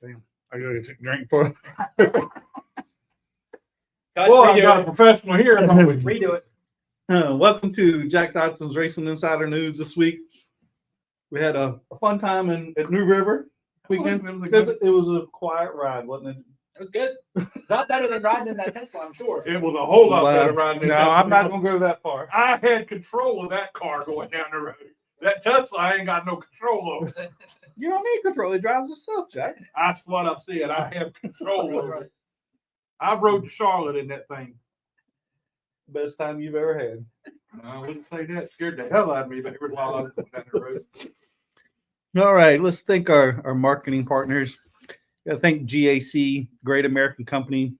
Damn, I gotta take a drink for it. Well, I got a professional here. Redo it. Welcome to Jack Dodson'S Racing Insider News this week. We had a fun time at New River weekend. It was a quiet ride, wasn't it? It was good. Not better than riding in that Tesla, I'm sure. It was a whole lot better riding than No, that. I'm not going to go that far. I had control of that car going down the road. That Tesla, I ain't got no control over. You don't need control. It drives itself, Jack. That's what I said. I have control over it. I rode to Charlotte in that thing. Best time you've ever had. I wouldn't say that. It scared the hell out of me while I was going down the road. All right, let's thank our marketing partners. I thank GAC, Great American Company,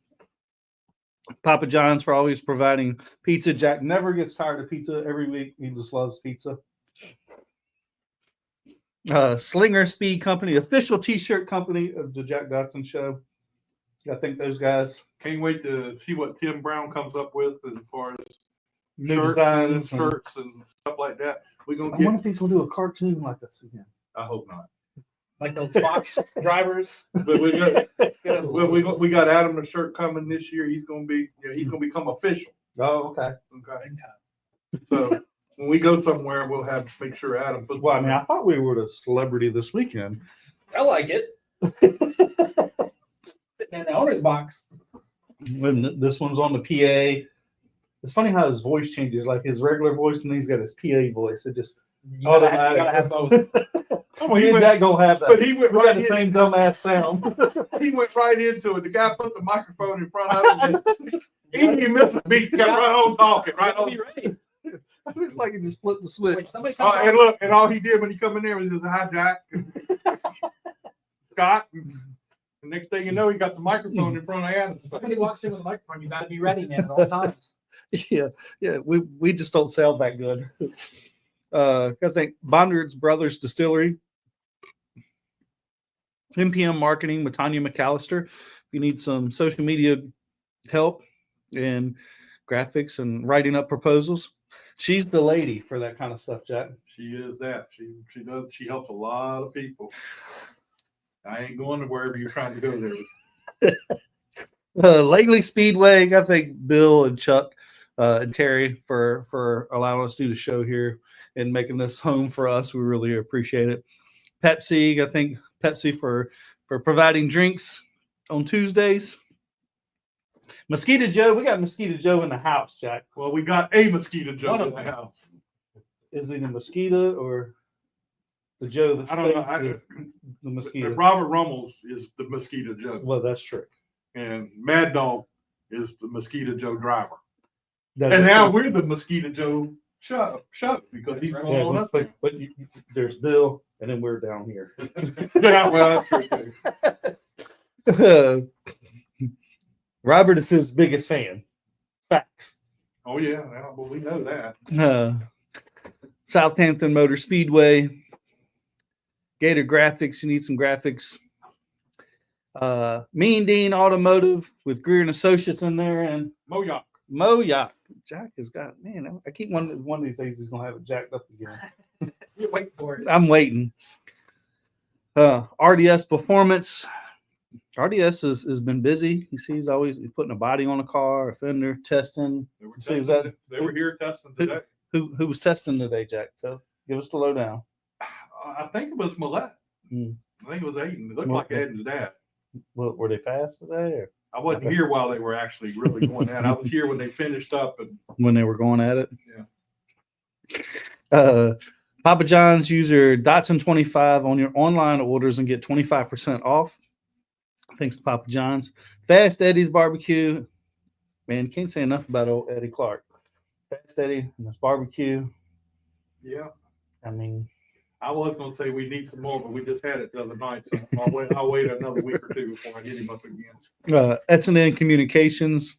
Papa John's for always providing pizza. Jack never gets tired of pizza every week. He just loves pizza. Slinger Speed Company, official T-shirt company of the Jack Dodson Show. I think those guys. Can't wait to see what Tim Brown comes up with as far as New shirts designs and stuff like that. We're I gonna wonder get. if he's gonna do a cartoon like this again. I hope not. Like those box drivers. But we got Adam a shirt coming this year. He's gonna become official. Oh, okay. Okay. So when we go somewhere, we'll have to make sure Adam puts. Well, I mean, I thought we were the celebrity this weekend. I like it. Sitting in the owner's box. When this one's on the PA. It's funny how his voice changes, like his regular voice, and then he's got his PA voice. It just You gotta have both. he ain't gonna have that. But he went right the in. same dumbass sound. He went right into it. The guy put the microphone in front of him. He didn't miss a beat. Kept right on talking. Right on. Be ready. It's like he just flipped the Wait, switch. somebody And look, and all he did when he come in there was just hi Jack, Scott. The next thing you know, he got the microphone in front of Adam. somebody walks in with a microphone, you gotta be ready, man, at all times. Yeah, we just don't sound that good. I think Bondur's Brothers Distillery, MPM Marketing with Tanya McAllister. If you need some social media help and graphics and writing up proposals, she's the lady for that kind of stuff, Jack. She is that. She does. She helps a lot of people. I ain't going to wherever you're trying to go there. Langley Speedway, I thank Bill and Chuck and Terry for allowing us to do the show here and making this home for us. We really appreciate it. Pepsi, I thank Pepsi for providing drinks on Tuesdays. Mosquito Joe, we got Mosquito Joe in the house, Jack. Well, we got a Mosquito Joe in the house. Is it a mosquito or the Joe that's I don't know. the mosquito? Robert Rummels is the Mosquito Joe. Well, that's true. And Mad Dog is the Mosquito Joe driver. That And is now true. we're the Mosquito Joe Chuck because he's going on up there. But there's Bill, and then we're down here. Yeah, well, that's true. Robert is his biggest fan. Facts. Oh yeah, well, we know that. Southampton Motor Speedway. Gator Graphics. You need some graphics. Mean Dean Automotive with Greer and Associates in there, and Moyock. Jack has got, man, I keep one of these days he's gonna have it jacked up again. You're waiting for it. I'm waiting. RDS Performance. RDS has been busy. You see, he's putting a body on a car, a fender, testing. They were here testing today. Who was testing today, Jack? So give us the lowdown. I think it was Millette. I think it was Aiden. It looked like Aiden's dad. Well, were they fast today? Or? I wasn't here while they were actually really going at it. I was here when they finished up. And when they were going at it? Yeah. Papa John's, use your Dotson25 on your online orders and get 25% off. Thanks to Papa John's. Fast Eddie's Barbecue. Man, can't say enough about old Eddie Clark. Fast Eddie and this barbecue. Yeah. I mean, I was going to say we need some more, but we just had it the other night. So I'll wait another week or two before I get him up again. S&N Communications.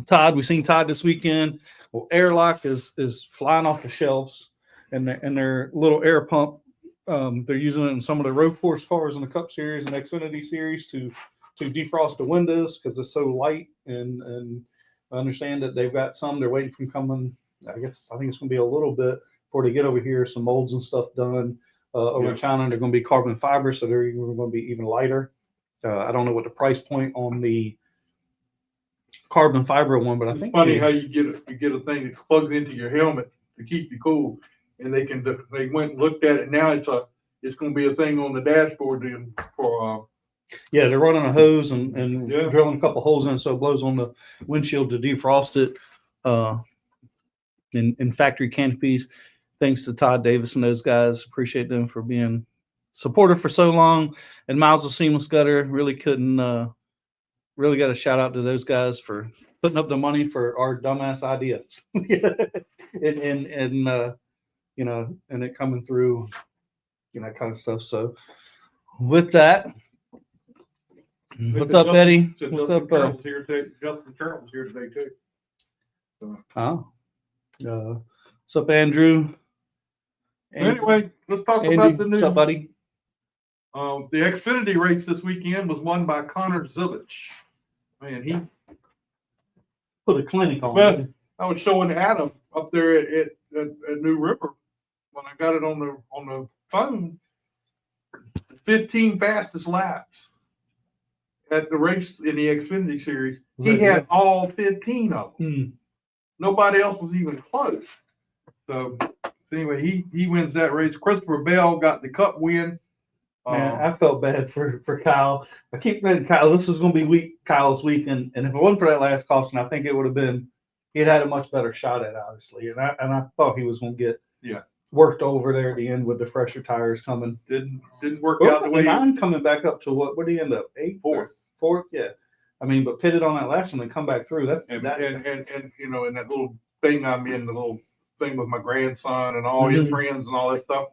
Todd, we've seen Todd this weekend. Well, Airlock is flying off the shelves, and their little air pump. They're using it in some of the road course cars in the Cup Series and Xfinity Series to defrost the windows because it's so light. And I understand that they've got some they're waiting from coming. I think it's going to be a little bit before they get over here. Some molds and stuff done. over Yeah. in China. They're going to be carbon fiber, so they're going to be even lighter. I don't know what the price point on the carbon fiber one, but I It's think funny how you get a thing that plugs into your helmet to keep you cool, and they went and looked at it. Now it's going to be a thing on the dashboard for yeah, they're running a hose and Yeah. drilling a couple holes in so it blows on the windshield to defrost it in factory canopies. Thanks to Todd Davis and those guys. Appreciate them for being supportive for so long. And Miles of Seamless Gutter really really got a shout out to those guys for putting up the money for our dumbass ideas. and you know, and it coming through, you know, kind of stuff. So with that, what's up, Eddie? What's up? Justin Carroll was here today too. What's up, Andrew? Anyway, let's talk Andy, about the new. what's up, buddy? The Xfinity race this weekend was won by Connor Zilich. Man, he Put a clinic on. Well, I was showing Adam up there at New River when I got it on the phone. 15 fastest laps at the race in the Xfinity series. He had all 15 of them. Nobody else was even close. So anyway, he wins that race. Christopher Bell got the Cup win. Man, I felt bad for Kyle. I keep thinking, Kyle, this is going to be Kyle's week, and if it wasn't for that last caution, I think it would have been he'd had a much better shot at it, obviously. And I thought he was going to get worked over there at the end with the fresher tires coming. Didn't work out the way. And I'm coming back up to what did he end up? Fourth, yeah. I mean, but pitted on that last one and come back through. And you know, in that little thing I'm in, the little thing with my grandson and all his friends and all that stuff.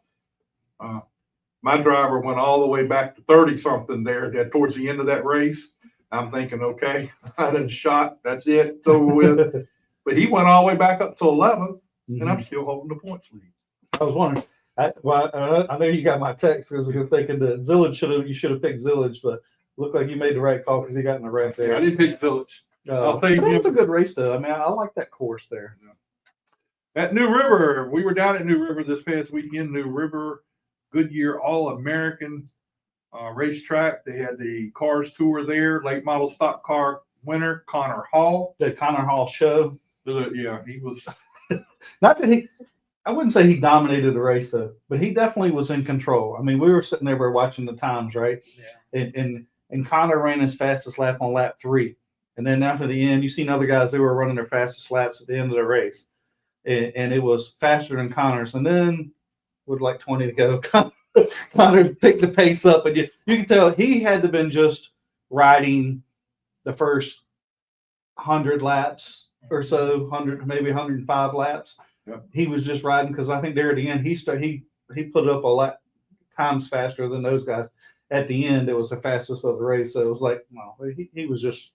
My driver went all the way back to 30 something there towards the end of that race. I'm thinking, okay, I done shot. That's it. It's over with. But he went all the way back up to 11th, and I'm still holding the points lead. I was wondering. I know you got my text because you're thinking that Zillage you should have picked Zillage, but looked like you made the right call because he got in the wreck there. I didn't pick Village. I'll tell you, it was a good race though. I mean, I like that course there. At New River, we were down at New River this past weekend. New River Goodyear All-American racetrack. They had the Cars Tour there. Late model stock car winner Connor Hall. The Connor Hall show. Yeah, he was. Not that I wouldn't say he dominated the race though, but he definitely was in control. I mean, we were sitting there watching the times, right? Yeah. And Connor ran his fastest lap on lap 3, and then after the end, you seen other guys who were running their fastest laps at the end of the race, and it was faster than Connor's. And then with like 20 to go, Connor picked the pace up, and you can tell he had to been just riding the first 100 laps or so, 100 maybe 105 laps. Yep. He was just riding because I think there at the end he put up a lot times faster than those guys. At the end, it was the fastest of the race, so it was like, well, he was just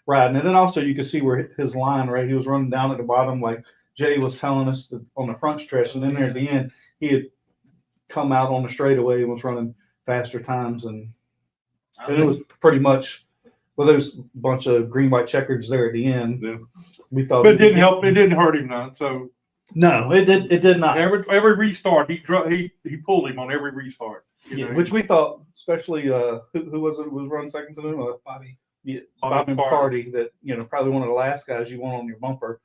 riding. And then also you could see where his line, right? He was running down at the bottom, like Jay was telling us on the front stretch, and then there at the end, he had come out on the straightaway and was running faster times, and it was pretty much there's a bunch of green white checkers there at the end. Yeah. We thought, but it didn't help. It didn't hurt him none. So no, it did not. Every restart, he pulled him on every restart. Which we thought, especially who was it was running second to him? Bobby. Yeah, Bobby McCarty. That probably one of the last guys you want on your bumper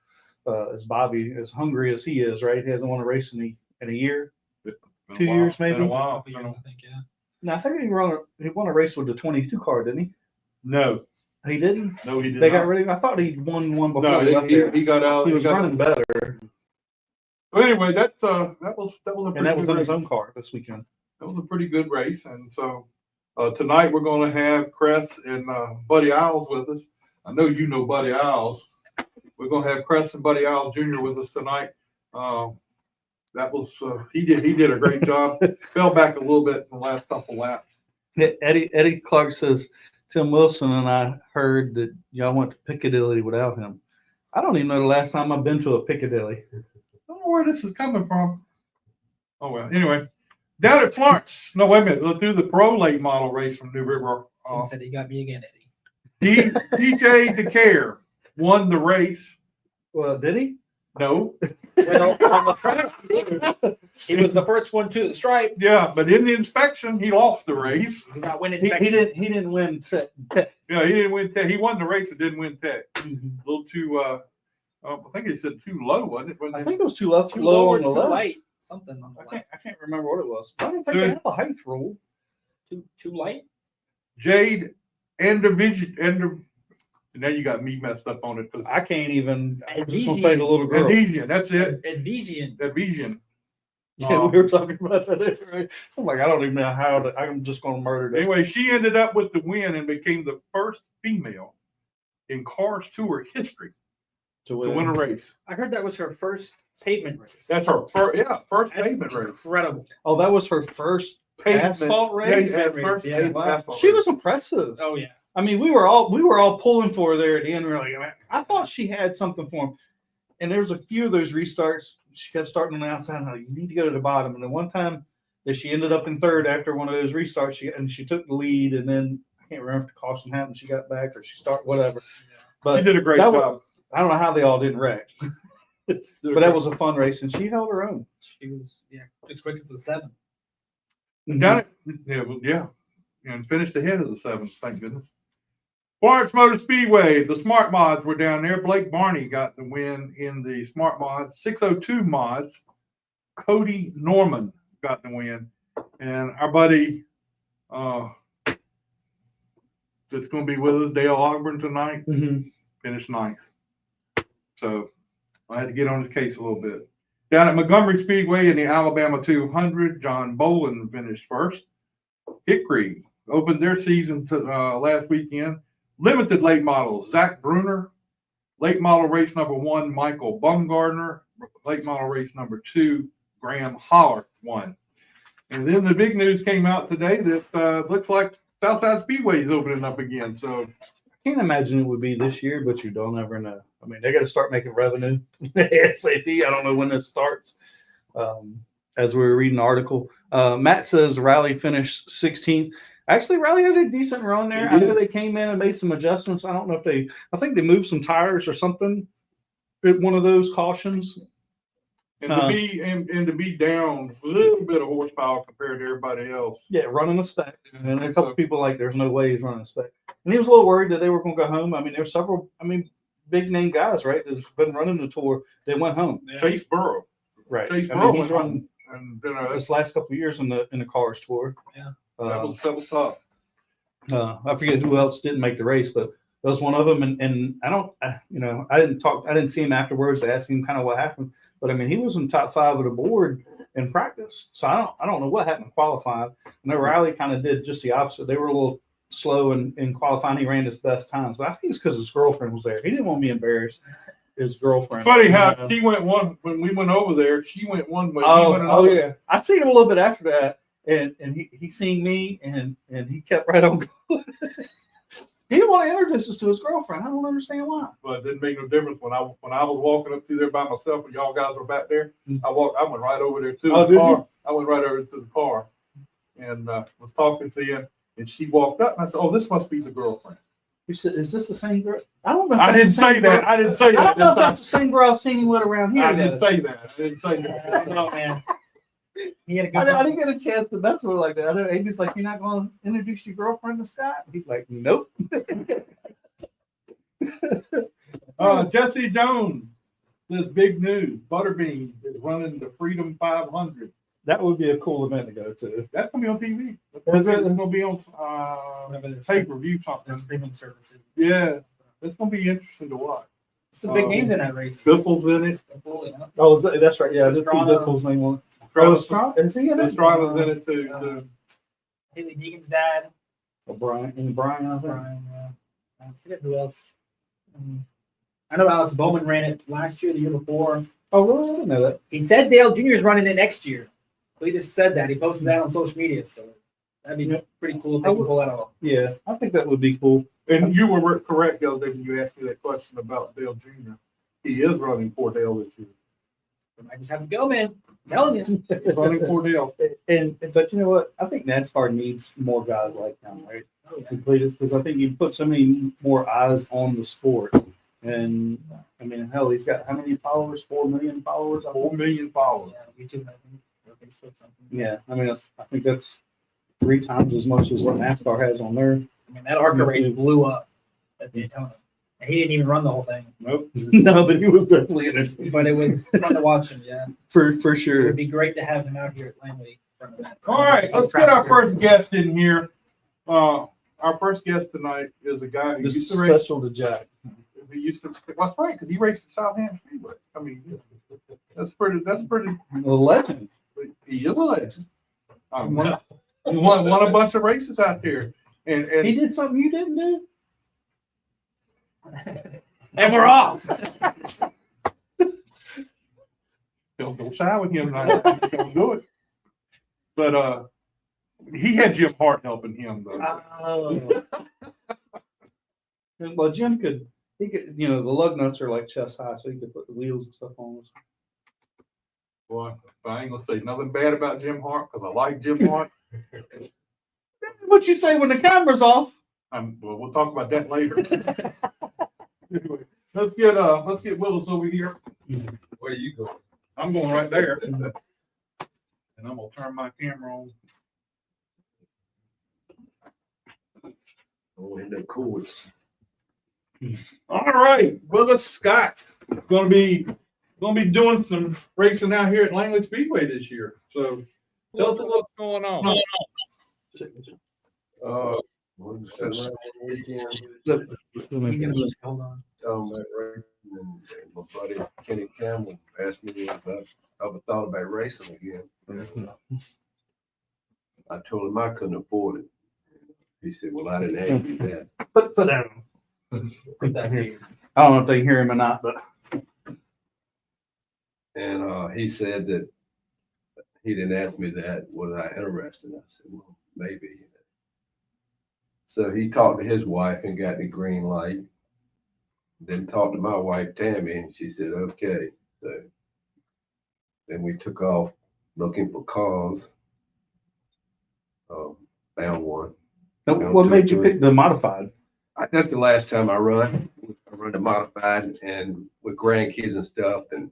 is Bobby. As hungry as he is, right? He hasn't won a race in a year, 2 years maybe. Been a while. I think, yeah. No, I think he won a race with the 22 car, didn't he? No, he didn't. No, he did. They got rid of him. I thought he won one before. No, he got out. He was running better. But anyway, that was a pretty And that was good on his race. own car this weekend. That was a pretty good race, and so tonight we're going to have KRES and Buddy Isles with us. I know you know Buddy Isles. We're going to have KRES and Buddy Isles Jr. with us tonight. That was he did a great job. Fell back a little bit in the last couple laps. Eddie Clark says Tim Wilson and I heard that y'all went to Piccadilly without him. I don't even know the last time I've been to a Piccadilly. I don't know where this is coming from. Oh well. Anyway, down at Florence. No, wait a minute. Let's do the pro late model race from New River. Tim said he got me again, Eddie. DJ DYKE won the race. Well, did he? No. Well, on the track, he was the first one to the stripe. Yeah, but in the inspection, he lost the race. He got win He inspection. didn't win tech. Yeah, he didn't win tech. He won the race and didn't win tech. A Mhm. little too, I think he said too low, wasn't it? I think it was too low, Too low low or on the too left. light. Something on the left. I can't remember what it was. I don't think they have a height rule. Too light. Jade Endervision, now you got me messed up on it. I can't even. I just Adhesion. want to play the little girl. Adhesion, that's it. Adhesion. Adhesion. Yeah, we were talking about that. Right? I'm like, I don't even know how to. I'm just going to murder this. Anyway, she ended up with the win and became the first female in Cars Tour history to win a race. I heard that was her first pavement race. That's her first, first That's pavement race. incredible. Oh, that was her first asphalt race. Yeah, race, first yeah. pavement Wow. asphalt She race. was impressive. Oh yeah. I mean, we were all pulling for her there at the end. We were like, man, I thought she had something for him. And there was a few of those restarts. She kept starting on the outside. Like, you need to go to the bottom. And the one time that she ended up in third after one of those restarts, she took the lead. And then I can't remember if the caution happened. She got back or she started whatever. But She did a great that job. I don't know how they all didn't wreck. But that was a fun race, and she held her own. She was as quick as the 7. Got it. Yeah. And finished ahead of the 7th, thank goodness. Florence Motor Speedway, the Smart Mods were down there. Blake Barney got the win in the Smart Mods. 602 Mods, Cody Norman got the win. And our buddy that's going to be with us, Dale Ogburn, tonight, finished ninth. So I had to get on his case a little bit. Down at Montgomery Speedway in the Alabama 200, John Bolin finished first. Hickory opened their season last weekend. Limited late models, Zach Bruner. Late model race number 1, Michael Bumgardner. Late model race number 2, Graham Holler won. And then the big news came out today that looks like Southside Speedway is opening up again. So I can't imagine it would be this year, but you don't ever know. I mean, they got to start making revenue ASAP. I don't know when this starts. As we were reading the article, Matt says Rally finished 16th. Actually, Rally had a decent run there. I know they came in and made some adjustments. I don't know if I think they moved some tires or something at one of those cautions. and to be down a little bit of horsepower compared to everybody else. Yeah, running a spec. And a couple people like, there's no way he's running a spec. And he was a little worried that they were going to go home. I mean, there were several, big name guys, right, that's been running the tour. They went home. Yeah. Chase Burrow. Right. Chase I Burrow mean, he's went run home. And this last couple of years in the Cars tour. Yeah. that was tough. I forget who else didn't make the race, but that was one of them. And I didn't see him afterwards to ask him kind of what happened. But I mean, he was in top 5 of the board in practice. So I don't know what happened in qualifying. And the Rally kind of did just the opposite. They were a little slow in qualifying. He ran his best times, but I think it's because his girlfriend was there. He didn't want me embarrassed. His girlfriend. Funny how she went one when we went over there. She went one way. he went Oh another. yeah. I seen him a little bit after that, and he seen me, and he kept right on going. He didn't want to introduce us to his girlfriend. I don't understand why. But it didn't make no difference when I was walking up through there by myself and y'all guys were back there. I went right over there to Oh, the did car. you? I went right over to the car and was talking to you. And she walked up and I said, "Oh, this must be the girlfriend." He said, "Is this the same girl?" I don't know. If I that's didn't the same say girl. that. I didn't say I don't know if that. that's the same girl I've seen him with around here. I didn't though. say that. I didn't say that. Oh man. He had a I good didn't get a chance to mess with her like that. I know Amy's like, "You're not going to introduce your girlfriend to Scott?" He's like, "Nope." Jesse Jones, this big news. Butterbean is running the Freedom 500. That would be a cool event to go to. That's gonna be on TV. Is it? It's gonna be on pay-per-view something. streaming services. Yeah, it's gonna be interesting to watch. Some big names in that race. Biffle's in it. Oh, that's right. Yeah, I did see Estrada. Biffle's name on it. Travis Is he in it? Estrada's in it too. Haley Deegan's dad. Brian, I think. Brian, I forget who else. I know Alex Bowman ran it last year, the year before. Oh, really? I didn't know that. He said Dale Jr. is running it next year. Cletus said that. He posted that on social media, so that'd be pretty cool if they can pull that off. Yeah, I think that would be cool. And you were correct the other day when you asked me that question about Dale Jr. He is running for Dale this year. I just have to go, man. I'm telling you. He's running for Dale. But you know what? I think NASCAR needs more guys like him, right? Oh, yeah. Cletus, because I think you put so many more eyes on the sport. And I mean, hell, he's got how many followers? 4 million followers. 4 million followers. Yeah, YouTube, I think, or Facebook, something. Yeah, I mean, I think that's 3 times as much as what NASCAR has on there. I mean, that ARCA race YouTube. blew up at Daytona. And he didn't even run the whole thing, Nope. No, but he was definitely entertaining but it was fun to watch him. Yeah, for it sure. would be great to have him out here at Langley. All right, let's get our first guest in here. Our first guest tonight is a guy who This used is to race. special to Jack. He used to. Well, that's right, because he raced at Southampton Speedway. I mean, that's pretty. A legend. He is a legend. He won a bunch of races out there, and He did something you didn't do. and we're off. Don't shy with him now. Don't do it. But he had Jim Hart helping him though. Oh. Well, Jim could. He could. You know, the lug nuts are like chest high, so he could put the wheels and stuff on. Boy, I ain't gonna say nothing bad about Jim Hart because I like Jim Hart. What you say when the camera's off? Well, we'll talk about that later. Anyway, let's get Willis over here. Where you going? I'm going right there, and I'm gonna turn my camera on. Oh, in the courts. All right, Willis Scott gonna be doing some racing out here at Langley Speedway this year. So tell us what's going on. We're sitting around one weekend, Hold on. talking about racing, and my buddy Kenny Campbell asked me if I ever thought about racing again. I told him I couldn't afford it. He said, "Well, I didn't ask you that." Put down. Put that here. I don't know if they can hear him or not, but And he said that he didn't ask me that. Was I interested? I said, "Well, maybe." So he talked to his wife and got the green light. Then talked to my wife, Tammy, and she said, "Okay." So then we took off looking for cars. Found one. what made you pick the modified? That's the last time I run. I run the modified, and with grandkids and stuff and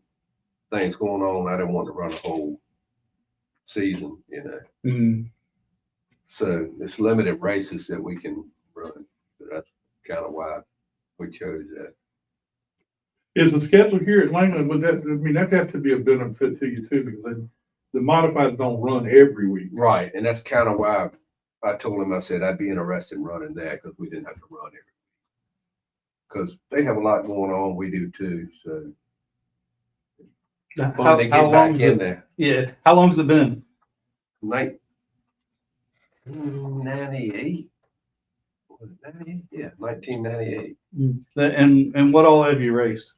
things going on, I didn't want to run a whole season, you know. Mm-hmm. So it's limited races that we can run. So that's kind of why we chose that. Is the schedule here at Langley, that has to be a benefit to you too, because the modifieds don't run every week. Right, and that's kind of why I told him, I said I'd be interested in running that because we didn't have to run every week. Because they have a lot going on, we do too. So How, they how get back long's in it? there. Yeah. How long's it been? 98. Was it 98? Yeah, 1998. And what all have you raced?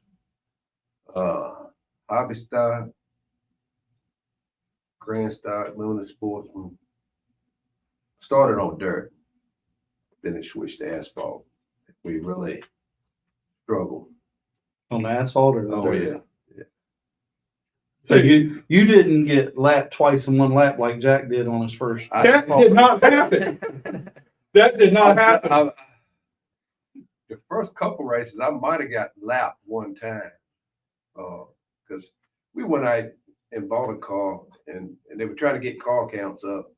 Hobby stock, grand stock, limited sportsman. Started on dirt, then it switched to asphalt. We really struggled. On the asphalt or the Oh dirt? yeah. So you didn't get lapped twice in one lap like Jack did on his first. That did not happen. That did not happen. The first couple races, I might have got lapped one time, because we went out and bought a car, and they were trying to get car counts up.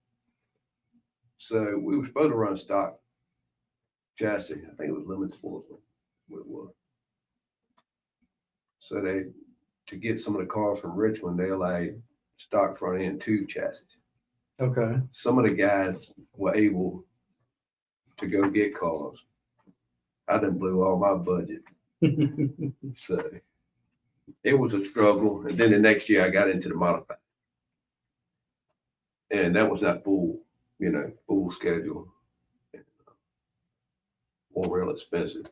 So we were supposed to run stock chassis. I think it was limited sportsman. What it was. So to get some of the cars from Richmond, they allowed stock front end tube chassis. Okay. Some of the guys were able to go get cars. I done blew all my budget. So it was a struggle. And then the next year I got into the modified. And that was not full schedule. More real expensive.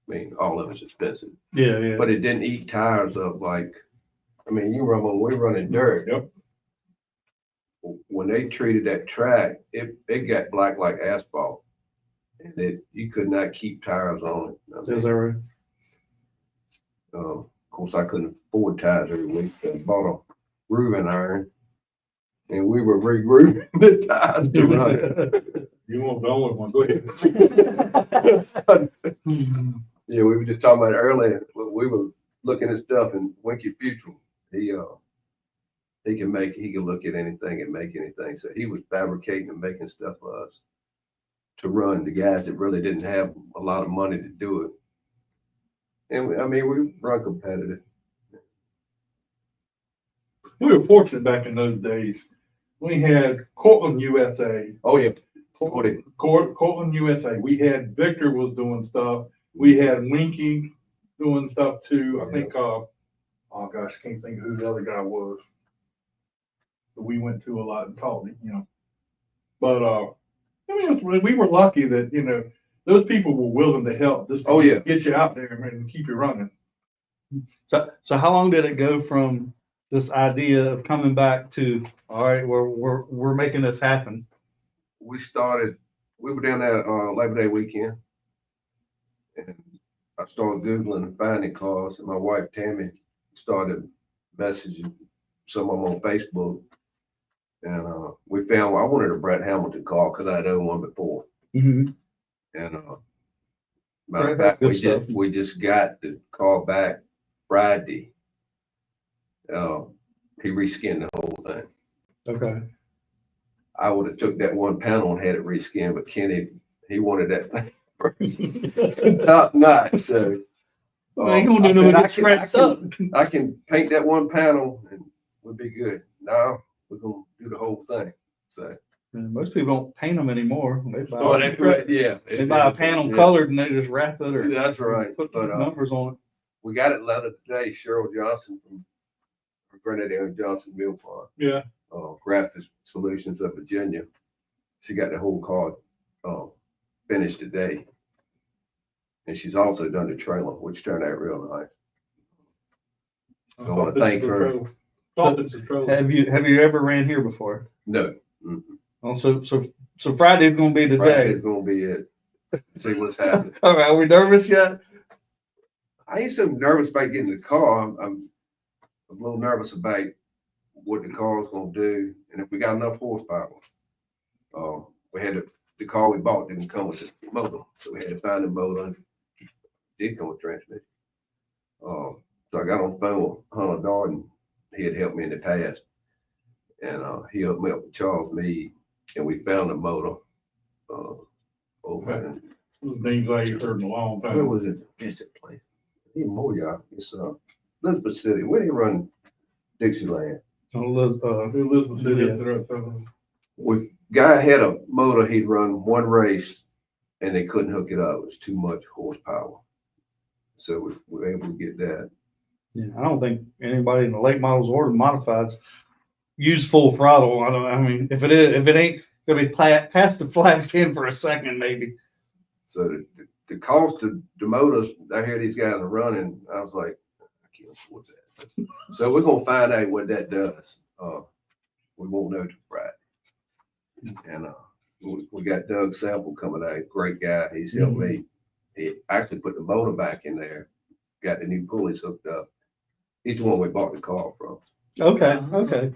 I mean, all of it's expensive. Yeah. But it didn't eat tires up like, you run when we're running dirt. Yep. When they treated that track, it got black like asphalt. And you could not keep tires on it. Is that right? Of course, I couldn't afford tires every week. So I bought a grooving iron, and we were re-grooving the tires to run. You won't the only one. Go ahead. Yeah, we were just talking about it earlier. We were looking at stuff and Winky Future. He can look at anything and make anything. So he was fabricating and making stuff for us to run the guys that really didn't have a lot of money to do it. And we run competitive. We were fortunate back in those days. We had Cortland, USA. Oh yeah. Cortland, USA. We had Victor was doing stuff. We had Winky doing stuff too. I think, oh gosh, I can't think of who the other guy was. But we went to a lot and taught him, you know. But, we were lucky that, you know, those people were willing to help just to get you out there and keep you running. So how long did it go from this idea of coming back to, all right, we're making this happen? We were down there Labor Day weekend, and I started Googling and finding cars, and my wife Tammy started messaging some of them on Facebook, and we found I wanted a Brett Hamilton car because I'd owned one before, Mm-hmm. and matter of fact, we just got the car back Friday. He reskinned the whole thing. Okay. I would have took that one panel and had it reskinned, but Kenny, he wanted that thing first. Top notch. So I ain't gonna do no get scratched up. I can paint that one panel and we'll be good. Now we're gonna do the whole thing. So Most people don't paint them anymore. They Oh, buy a panel colored and they just wrap it or that's right. put But numbers on it. we got it letter today. Cheryl Johnson from Grenadier Johnson Mill Farm. Yeah. Graphic Solutions of Virginia. She got the whole car finished today. And she's also done the trailer, which turned out real nice. I want to thank her. Have you ever ran here before? No. Oh, so Friday's gonna be the day. Friday's gonna be it. See what's happening. All right, are we nervous yet? I ain't so nervous about getting the car. I'm a little nervous about what the car's gonna do, and if we got enough horsepower. We had the car we bought didn't come with the motor, so we had to find a motor. It did come with transmission. So I got on the phone with Hunter Darden. He had helped me in the past, and he hooked me up with Charles Meade, and we found a motor over in Things I ain't heard in a long where time. was it? What's that place? Even more, y'all. It's Elizabeth City. Where do you run Dixieland? Elizabeth City. We guy had a motor. He'd run one race, and they couldn't hook it up. It was too much horsepower. So we were able to get that. Yeah, I don't think anybody in the late models or the modifieds use full throttle. I mean, if it ain't gonna be past the flag stand for a second, maybe. So the cost of the motors, I hear these guys are running. I was like, I can't afford that. So we're gonna find out what that does. We won't know till Friday. And we got Doug Sample coming out, great guy. He's helped me. He actually put the motor back in there, got the new pulleys hooked up. He's the one we bought the car from. Okay.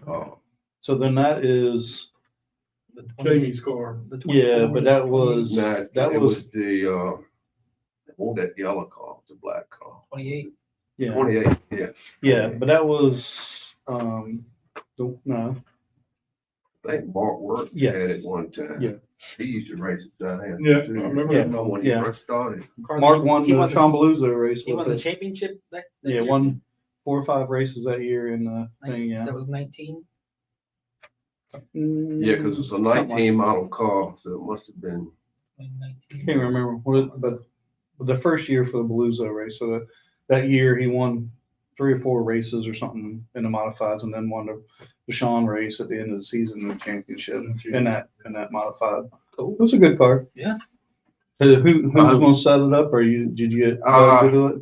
So then that is Jamie's car. yeah, but that was It was the that yellow car, the black car. 28. yeah 28, yeah. yeah, but that was no. I think Mark worked Yeah. at it one time. Yeah. He used to race it down here. Yeah, too. I remember Yeah. that. Know when he Yeah. first started. Mark won the Chambalooza race. He with won the it. championship that Yeah, year, won too? 4 or 5 races that year in the thing. Yeah. That was 19. Yeah, because it's a Something like 19 model car, so it must have been. 19. Can't remember but the first year for the Palooza race. So that year he won 3 or 4 races or something in the modifieds, and then won the Sean race at the end of the season, the championship in that modified. Cool. It was a good car. Yeah. Who was going to set it up, or did you get to do it?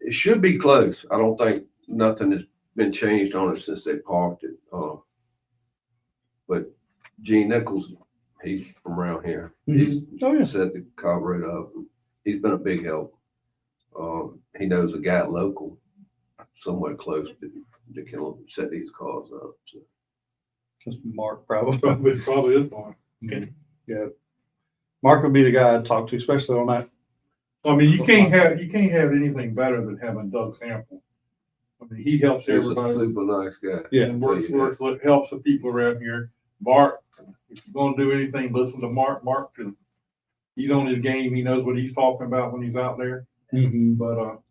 It should be close. I don't think nothing has been changed on it since they parked it. But Gene Nichols, he's from around here. He's set the carburetor up. He's been a big help. He knows a guy local, somewhere close that can set these cars up. So. That's Mark, probably. Probably is one. Yeah. Mark would be the guy I'd talk to, especially on I mean, you can't have anything better than having Doug Sample. I mean, he helps He's a everybody. super nice guy. Yeah. And helps the people around here. Mark, if you're gonna do anything, listen to Mark. Mark, 'cause he's on his game. He knows what he's talking about when he's out there. Mhm. But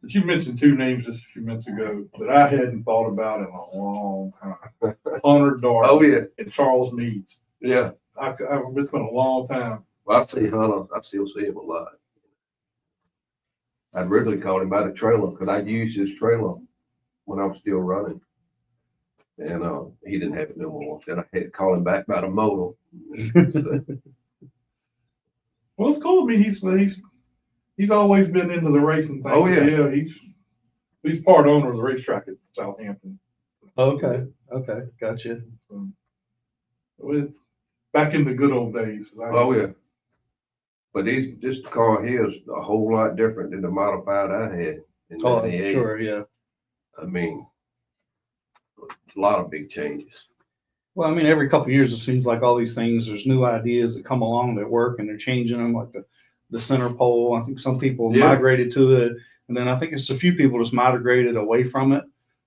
you mentioned two names just a few minutes ago that I hadn't thought about in a long time. Hunter Dart Oh, yeah, and Charles Meads. yeah. It's been a long time. Well, I see Hunter, I still see him a lot. I originally called him about a trailer, because I used his trailer when I was still running. And he didn't have it no more. Then I had to call him back about a motor. So, Well, it's cool. I mean, he's always been into the racing thing. Oh, yeah. Yeah, he's part owner of the racetrack at Southampton. Okay. Gotcha. With back in the good old days. oh, yeah. But this car here is a whole lot different than the modified I had in Oh, 98. sure. Yeah. I mean, a lot of big changes. Well, I mean, every couple of years, it seems like all these things, there's new ideas that come along that work and they're changing them, like the center pole. I think some people Yeah. migrated to it. And then I think it's a few people just migrated away from it.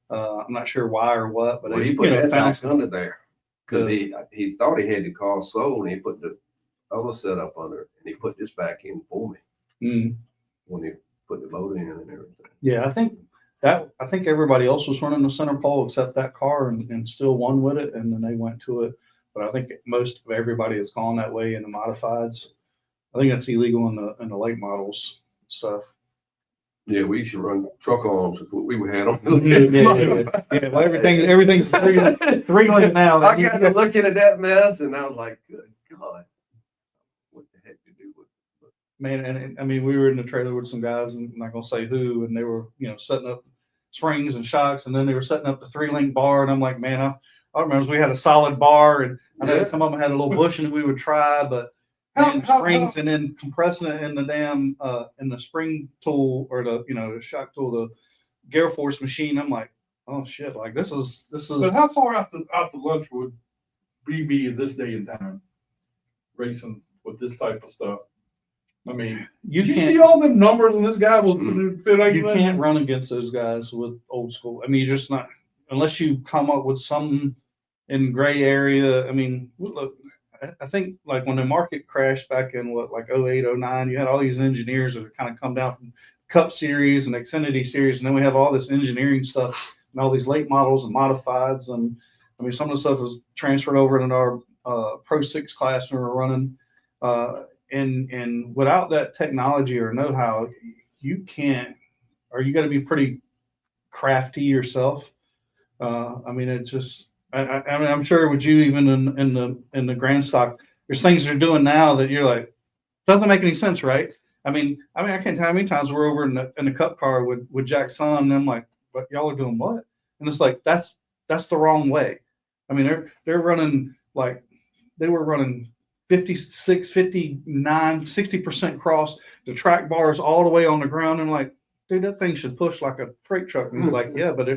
I'm not sure why or what, but Well, he it, put you know, that found back under there. Because he thought he had the car sold, and he put the other setup under it, and he put this back in for me Mm. when he put the motor in and everything. Yeah, I think everybody else was running the center pole except that car and still won with it, and then they went to it. But I think most of everybody has gone that way in the modifieds. I think that's illegal in the late models stuff. Yeah, we used to run truck arms with what we had on. Yeah, well, everything's three lane now. I got to looking at that mess, and I was like, good God, what the heck to do with it? Man, and I mean, we were in the trailer with some guys, and I'm not gonna say who, and they were, setting up springs and shocks, and then they were setting up the 3-link bar, and I'm like, man, I remember we had a solid bar, and I know Yeah. some of them had a little bushing we would try, but man, springs and then compressing it in the damn in the spring tool or the shock tool, the gear force machine. I'm like, oh shit, like this is. But how far out the lunch would we be in this day and time racing with this type of stuff? I mean, You did you can't- see all the numbers and this guy was You can't run against those guys with old school. I mean, you're just not, unless you come up with something in gray area. I mean, look, I think like when the market crashed back in like 08, 09, you had all these engineers that have kind of come down from Cup Series and Xfinity Series. And then we have all this engineering stuff and all these late models and modifieds. And I mean, some of the stuff was transferred over into our Pro 6 class when we were running. And without that technology or know-how, you can't, or you got to be pretty crafty yourself. I mean, it just, I mean, I'm sure with you, even in the grand stock, there's things they're doing now that you're like, doesn't make any sense, right? I mean, I can't tell how many times we're over in the cup car with Jack's son, and I'm like, but y'all are doing what? And it's like, that's the wrong way. I mean, they're running like, they were running 56, 59, 60% cross, the track bars all the way on the ground. And like, dude, that thing should push like a freight truck. And he's like, yeah, but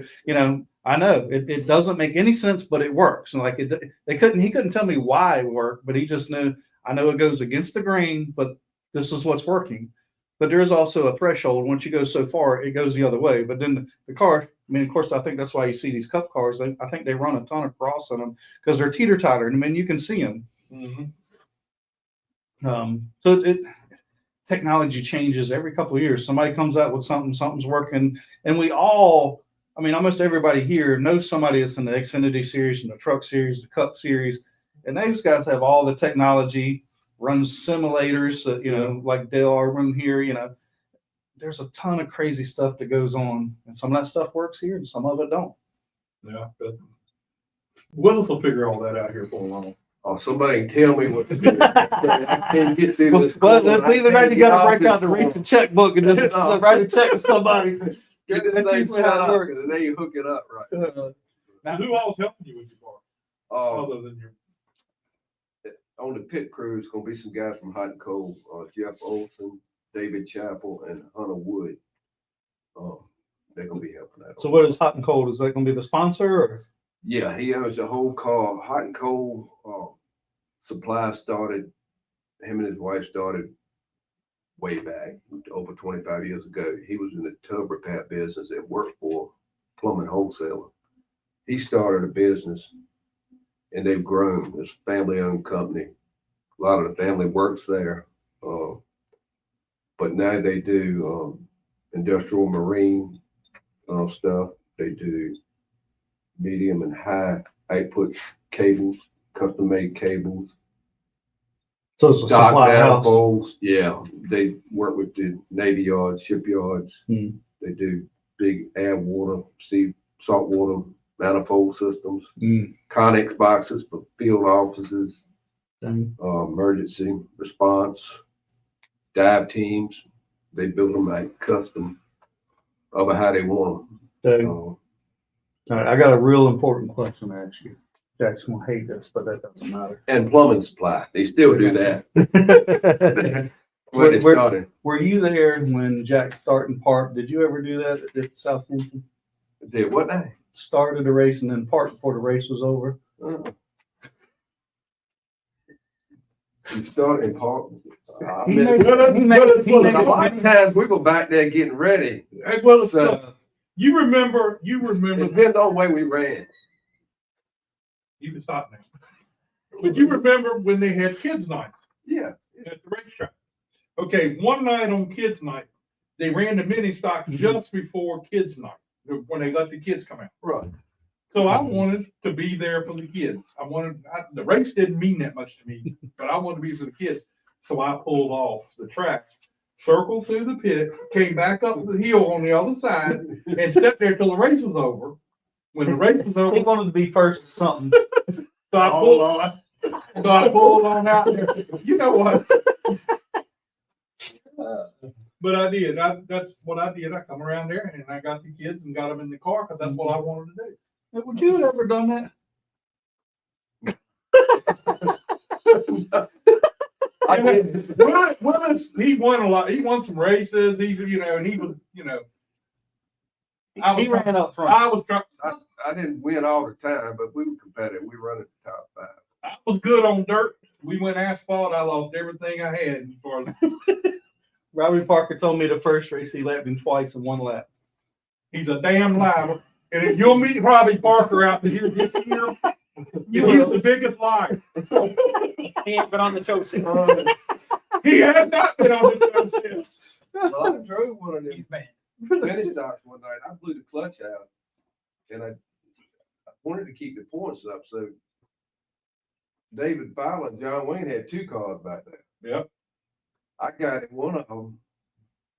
I know it doesn't make any sense, but it works. And like he couldn't tell me why it worked, but he just knew, I know it goes against the grain, but this is what's working. But there is also a threshold. Once you go so far, it goes the other way. But then the car, I mean, of course, I think that's why you see these cup cars. I think they run a ton of cross on them because they're teeter-totter. And I mean, you can see them. Mm-hmm. So technology changes every couple of years. Somebody comes out with something's working, and we all, I mean, almost everybody here knows somebody that's in the Xfinity Series and the Truck Series, the Cup Series, and those guys have all the technology, run simulators that, like Dale are running here, there's a ton of crazy stuff that goes on, and some of that stuff works here and some of it don't. Yeah, but Willis will figure all that out here for a while. Oh, somebody can tell me what to do. I can't get through this. Well, corner. that's either I that can't you get got to off break this out the corner. racing checkbook and just write a check to somebody. Get this That's thing usually set how it up, works. and then you hook it up right. Now, who else helping you with your car other than your? On the pit crew, it's gonna be some guys from Hot and Cold, Jeff Olson, David Chappell, and Hunter Wood. They're gonna be helping out. So what is Hot and Cold? Is that going to be the sponsor? Or? Yeah, he owns the whole car. Hot and Cold supply started. Him and his wife started way back, over 25 years ago. He was in the tub repair business and worked for plumbing wholesaler. He started a business and they've grown. It's a family-owned company. A lot of the family works there. But now they do industrial marine stuff. They do medium and high output cables, custom-made cables. So it's a Dock supply house. manifolds. Yeah, they work with the Navy yards, shipyards. Hmm. They do big air, water, sea, saltwater manifold systems, Mm. Connex boxes for field offices, Dang. emergency response, dive teams. They build them like custom of how they want Dang. them. All right, I got a real important question to ask you. Jack's gonna hate this, but that doesn't matter. And plumbing supply, they still do that. When they Where- started, Were you there when Jack started and parked? Did you ever do that at Southampton? did what now? Started the race and then parked before the race was over? You start in park. He made- he made- he A made- lot of times we go back there getting ready. Hey, well, So you remember, it depends on the way we ran. you can stop now. But you remember when they had kids' night Yeah. at the racetrack? Okay, one night on kids' night, they ran the mini stock just before kids' night, when they let the kids come out. Right. So I wanted to be there for the kids. The race didn't mean that much to me, but I wanted to be for the kids. So I pulled off the track, circled through the pit, came back up the hill on the other side, and sat there till the race was over. When the race was He over, wanted to be first at something. so I pulled on out there. You know what? But I did. That's what I did. I come around there and I got the kids and got them in the car because that's what I wanted to do. Would you have ever done that? I did. Willis, he won a lot. He won some races. And he was, I was- He ran up front. I was trying. I didn't win all the time, but we were competitive. We run at the top 5. I was good on dirt. We went asphalt. I lost everything I had as far as Robbie Parker told me the first race he lapped him twice in one lap. he's a damn liar. And if you'll meet Robbie Parker out there, he's the biggest liar. He ain't been on the show since. He has not been on the show since. Well, I drove one of them He's bad. finish stocks one night. I blew the clutch out, and I wanted to keep the points up. So David Fowler and John Wayne had 2 cars back there. Yep. I got in one of them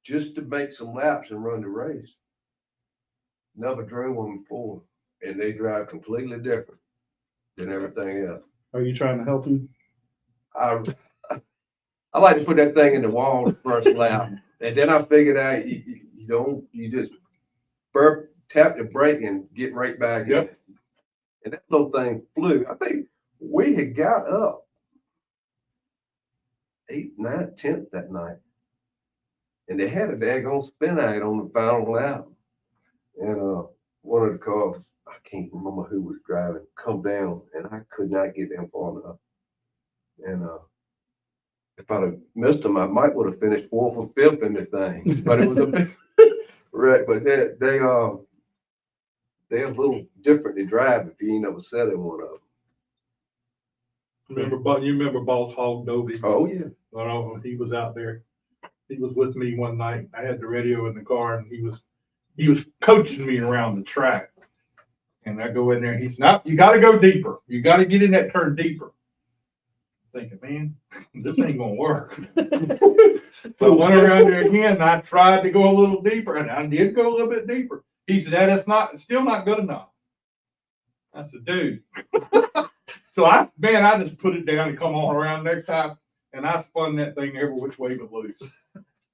just to make some laps and run the race. Never drove one before, and they drive completely different than everything else. Are you trying to help him? I like to put that thing in the wall the first lap, and then I figured out you just tap the brake and get right back in. Yep. And that little thing flew. I think we had got up 8th, 9th, 10th that night, and they had a daggone spin out on the final lap. And one of the cars, I can't remember who was driving, come down, and I could not get them far enough. And if I'd have missed them, I might would have finished 4th or 5th in the thing. But it was a big wreck. But they're a little different to drive if you ain't never sat in one of them. You remember Boss Hog Dovey? Oh yeah. Oh, he was out there. He was with me one night. I had the radio in the car, and he was coaching me around the track. And I go in there. He's not. You got to go deeper. You got to get in that turn deeper. Thinking, man, this ain't gonna work. So I went around there again, and I tried to go a little deeper, and I did go a little bit deeper. He said, "That's it's still not good enough." I said, "Dude." So I just put it down and come on around next time, and I spun that thing every which way but loose.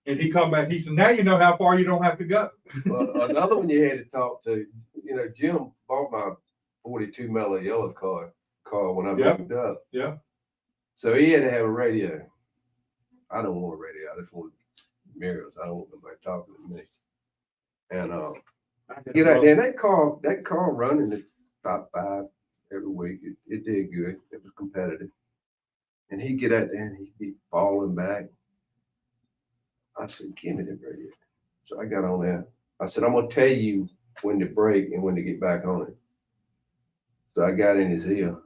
And he come back. He said, "Now you know how far you don't have to go." Another one you had to talk to. Jim bought my 42 Mellow Yellow car when I moved up. Yeah. So he had to have a radio. I don't want a radio. I just want mirrors. I don't want nobody talking to me. And get out there. And that car running the top 5 every week. It did good. It was competitive. And he'd get out there and he'd be falling back. I said, give me the radio. So I got on there. I said, I'm gonna tell you when to break and when to get back on it. So I got in his ear.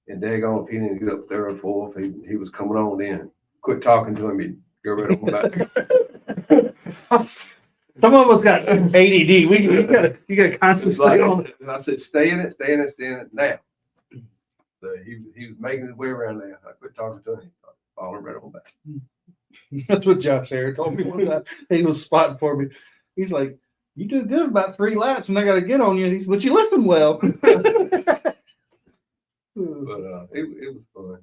And daggone, if he didn't get up third or fourth, he was coming on then. Quit talking to him, he'd go right on back. Some of us got ADD. You gotta constantly It's like, stay on it. and I said, stay in it, stay in it, stay in it now. So he was making his way around there. I quit talking to him, falling right on back. That's what Josh Ayer told me one time. He was spotting for me. He's like, "You did good about 3 laps, and I got to get on you." He said, "But you listened well." But it was fun.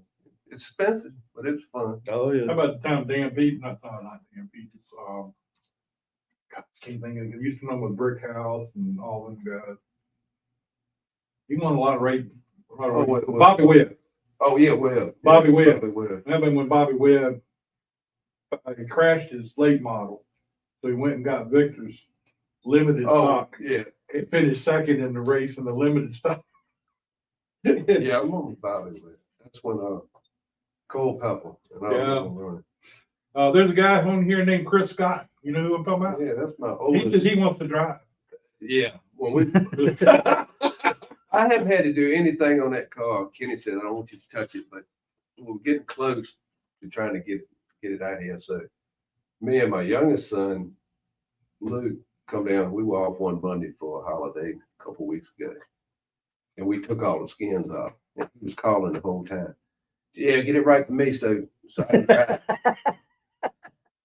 It's expensive, but it was fun. Oh yeah. How about the time Dan Pete, not Dan Pete, it's, God, I can't think of it. Used to know with Brick House and all them guys. He won a lot of races. what- Bobby Webb. Oh yeah, Webb. Bobby Webb. Bobby Webb. Remember when Bobby Webb crashed his late model, so he went and got Victor's limited Oh stock. yeah, It finished second in the race in the limited stock. yeah. I remember Bobby Webb. That's when Cole Pepper. And I Yeah. was running. There's a guy on here named Chris Scott. You know who I'm talking about? Yeah, that's my He oldest. says he wants to drive. Yeah. When we, I haven't had to do anything on that car. Kenny said, I don't want you to touch it, but we're getting close to trying to get it out here. So me and my youngest son, Luke, come down. We were off one Monday for a holiday a couple weeks ago. And we took all the skins off. And he was calling the whole time. Yeah, get it right for me so I can drive.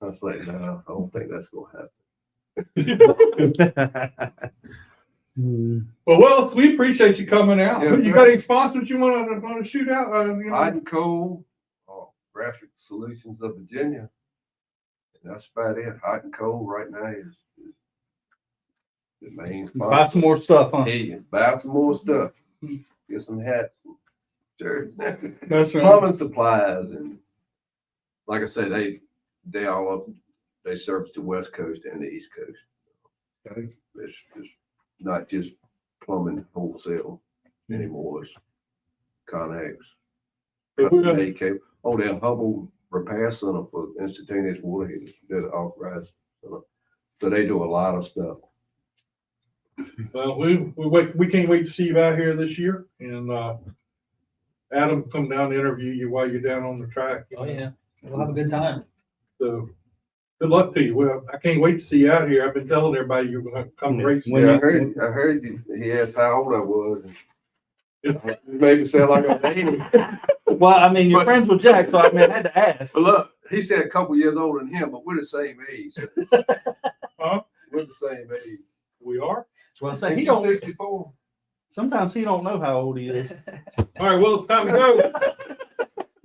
I was like, no, I don't think that's gonna happen. Well, Willis, we appreciate you coming out. Yeah, You got any sponsors you want to shoot out? Hot and Cold, Graphic Solutions of Virginia. And that's about it. Hot and Cold right now is the main sponsor. Buy some more stuff, huh? Hey, buy some more stuff. Get some hats, shirts, That's right. plumbing supplies, and like I said, they all up. They service the West Coast and the East Coast. Okay. It's not just plumbing wholesale anymore. It's Connex, cable. Oh, they're Hubble Repair Center for instantaneous water heaters. They're the authorized center. So they do a lot of stuff. Well, we can't wait to see you out here this year, and Adam come down to interview you while you're down on the track. Oh yeah, we'll have a good time. So good luck to you. Well, I can't wait to see you out here. I've been telling everybody you're going to come race. When Yeah, you- I heard he asked how old I was. And it made me sound like I'm 80. Well, I mean, you're But- friends with Jack, so I mean, I had to ask. But look, he said a couple years older than him, but we're the same age. Huh? We're the same age. We are. Well, say he don't. 64. Sometimes he don't know how old he is. All right, well, it's time to go.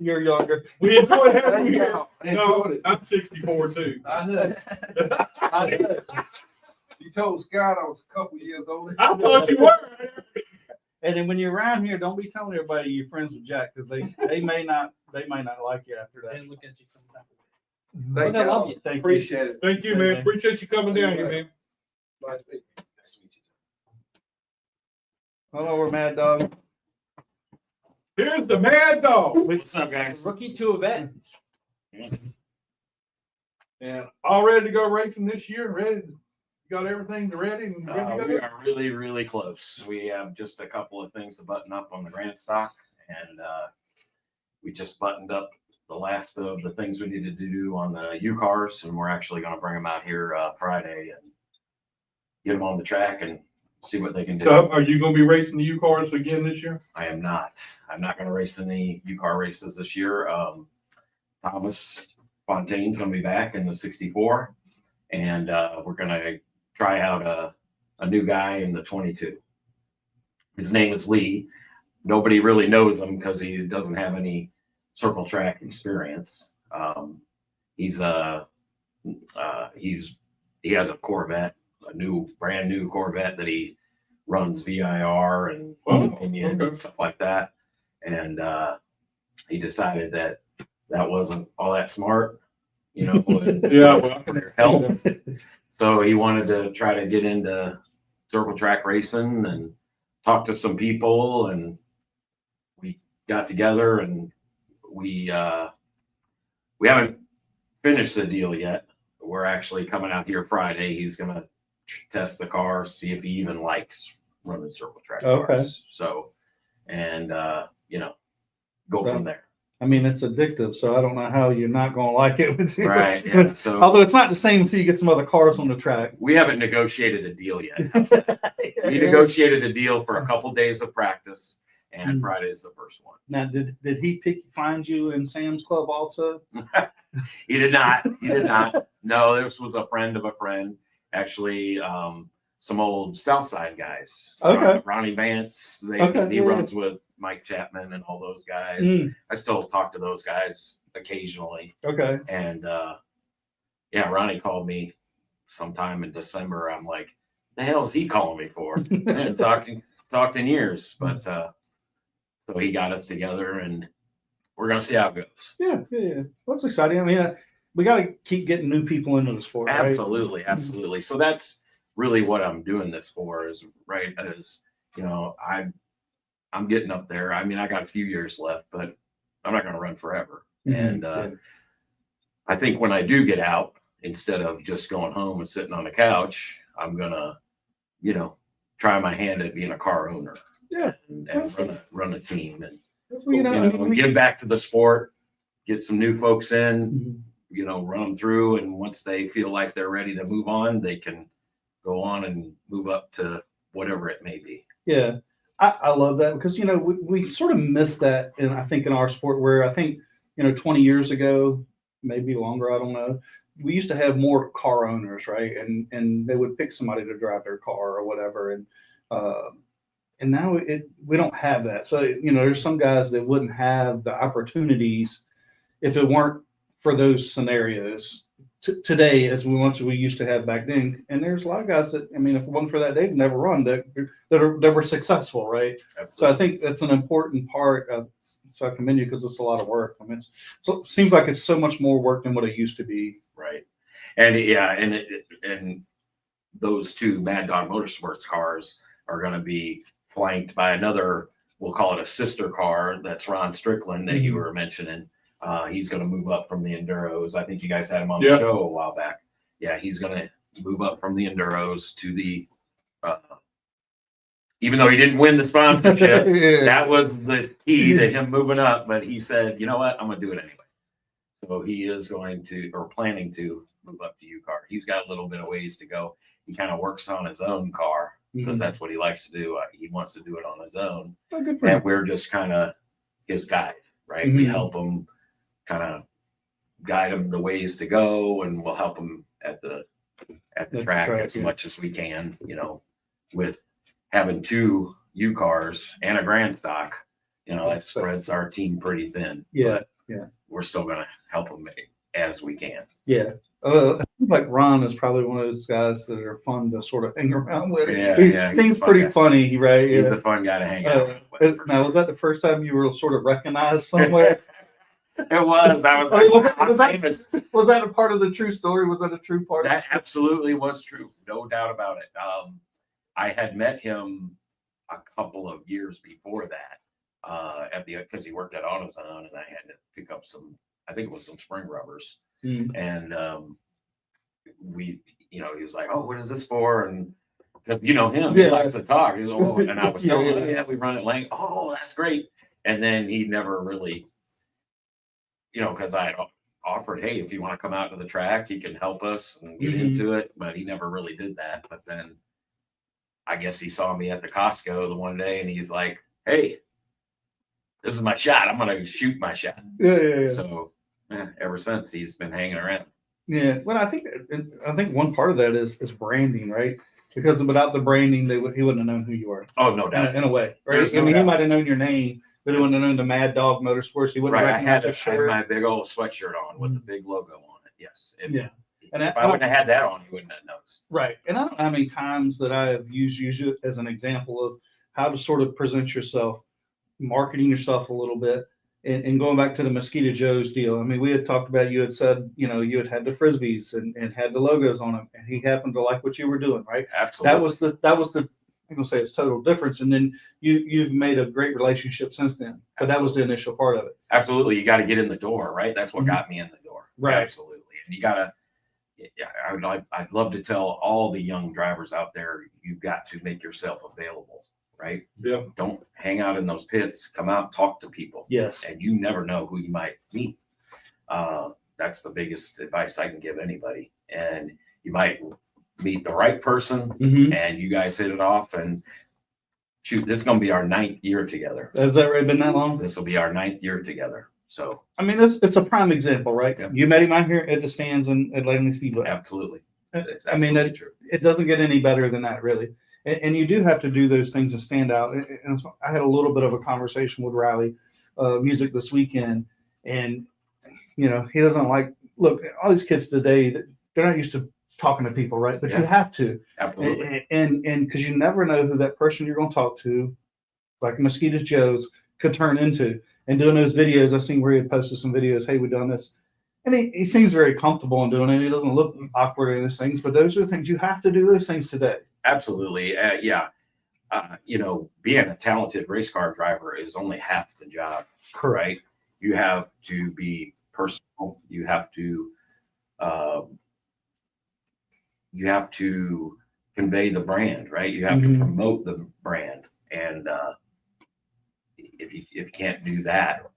You're younger. We enjoyed having you here. I enjoyed it. I'm 64 too. I know. I know. You told Scott I was a couple years older. I thought you were. And then when you're around here, don't be telling everybody you're friends with Jack because they may not like you after that. And look at you sometimes. Thank But I love you. you. Thank you. Appreciate it. Thank you, man. Appreciate you coming down here, man. Nice meeting you. Nice to meet you. Hello, we're Mad Dog. Here's the Mad Dog. What's up, guys? Rookie to event. And all ready to go racing this year? Ready? You got everything ready and ready to We go? are really, really close. We have just a couple of things to button up on the grand stock, and we just buttoned up the last of the things we needed to do on the U cars, and we're actually going to bring them out here Friday and get them on the track and see what they can do. So are you going to be racing the U cars again this year? I am not. I'm not going to race any U car races this year. Thomas Fontaine's going to be back in the 64, and we're going to try out a new guy in the 22. His name is Lee. Nobody really knows him because he doesn't have any circle track experience. He has a Corvette, brand new Corvette that he runs VIR and Dominion and stuff like that. And he decided that wasn't all that smart, you know, Yeah, well, for their health. So he wanted to try to get into circle track racing and talk to some people, and we got together and we haven't finished the deal yet. We're actually coming out here Friday. He's gonna test the car, see if he even likes running circle track Okay. cars. So, and go from there. I mean, it's addictive, so I don't know how you're not going to like it. Right. Yeah. So Although it's not the same until you get some other cars on the track. we haven't negotiated a deal yet. We negotiated a deal for a couple days of practice, and Friday is the first one. Now, did he find you in Sam's Club also? He did not. He did not. No, this was a friend of a friend. Actually, some old Southside guys. Okay. Ronnie Vance. Okay, He yeah, runs with Mike Chapman and all those guys. Mm, I still talk to those guys occasionally. okay. And Ronnie called me sometime in December. I'm like, the hell is he calling me for? I haven't talked in years. But so he got us together, and we're gonna see how it goes. Yeah. Well, that's exciting. I mean, we got to keep getting new people into the sport, right? Absolutely, absolutely. So that's really what I'm doing this for, is right as I'm getting up there. I mean, I got a few years left, but I'm not going to run forever. Mhm, And I think when I do get out, instead of just going home and sitting on the couch, I'm gonna, try my hand at being a car owner. Yeah. And run a team and That's what, I mean, give back to the sport, get some new folks in. Mhm. Run them through, and once they feel like they're ready to move on, they can go on and move up to whatever it may be. Yeah, I love that because we sort of missed that, and I think in our sport where I think 20 years ago, maybe longer, I don't know. We used to have more car owners, right? And they would pick somebody to drive their car or whatever, and now we don't have that. So there's some guys that wouldn't have the opportunities if it weren't for those scenarios today as we used to have back then. And there's a lot of guys that, I mean, if it wasn't for that, they'd never run that were successful, right? Absolutely. So I think that's an important part of, so I commend you because it's a lot of work. I mean, it seems like it's so much more work than what it used to be. Right. And and those two Mad Dog Motorsports cars are going to be flanked by another, we'll call it a sister car. That's Ron Strickland that you were mentioning. He's going to move up from the Enduros. I think you guys had him on the show a while back. Yeah, he's going to move up from the Enduros to the, even though he didn't win the sponsorship, that was the key to him moving up. But he said, you know what, I'm going to do it anyway. So he is going to, or planning to, move up to EAKER. He's got a little bit of ways to go. He kind of works on his own car because that's what he likes to do. He wants to do it on his own. Oh, good for him. And we're just kind of his guide, right? We help him kind of guide him the ways to go, and we'll help him at the track as much as we can, with having two U cars and a grand stock, that spreads our team pretty thin. Yeah. But we're still going to help him as we can. Yeah. I think like Ron is probably one of those guys that are fun to sort of hang around with. Yeah, He seems pretty funny, right? He's a fun guy to hang out with. Now, was that the first time you were sort of recognized somewhere? It was. I was I mean, like, was that a part of the true story? Was that a true part? That absolutely was true. No doubt about it. I had met him a couple of years before that because he worked at AutoZone, and I had to pick up I think it was some spring rubbers. And he was like, "Oh, what is this for?" And because him, he likes to talk. He was, and I was telling him, "Yeah, we run at Lang." Oh, that's great. And then he never really, because I had offered, "Hey, if you want to come out to the track, he can help us and get into it." But he never really did that. But then I guess he saw me at the Costco the one day, and he's like, "Hey, this is my shot. I'm gonna shoot my shot." Yeah. So ever since, he's been hanging around. Yeah. Well, I think one part of that is branding, right? Because without the branding, he wouldn't have known who you were. Oh, no doubt. In a way, right? There's no I mean, doubt. he might have known your name, but he wouldn't have known the Mad Dog Motorsports. He wouldn't Right. have I had recognized your shirt. my big old sweatshirt on with the big logo on it. Yes. Yeah. And If I wouldn't have had that on, he wouldn't have noticed. Right. And I don't know how many times that I have used it as an example of how to sort of present yourself, marketing yourself a little bit. And going back to the Mosquito Joe's deal, I mean, we had talked about, you had said, you had the Frisbees and had the logos on them, and he happened to like what you were doing, right? Absolutely. That was the I'm gonna say it's total difference. And then you've made a great relationship since then. But that was the initial part of it. Absolutely. You got to get in the door, right? That's what got me in the door. Right. Absolutely. And you gotta, yeah, I'd love to tell all the young drivers out there, you've got to make yourself available, right? Yeah. Don't hang out in those pits. Come out, talk to people. Yes. And you never know who you might meet. That's the biggest advice I can give anybody. And you might meet the right person, and you guys hit it off. And shoot, this is going to be our 9th year together. Has that really been that long? This will be our 9th year together. So, I mean, it's a prime example, right? Yeah. You met him out here at the stands and at Langley Speedway. absolutely. It's I mean, absolutely true. It doesn't get any better than that, really. And you do have to do those things to stand out. And I had a little bit of a conversation with Riley Music this weekend, and he doesn't like. Look, all these kids today, they're not used to talking to people, right? But you have to, Absolutely. and because you never know who that person you're going to talk to, like Mosquito Joe's, could turn into. And doing those videos, I've seen where he had posted some videos. Hey, we've done this. And he seems very comfortable in doing it. He doesn't look awkward in those things, but those are the things you have to do those things today. Absolutely. Yeah. Being a talented race car driver is only half the job, right? You have to be personal. You have to convey the brand, right? You have to promote the brand. And if you can't do that,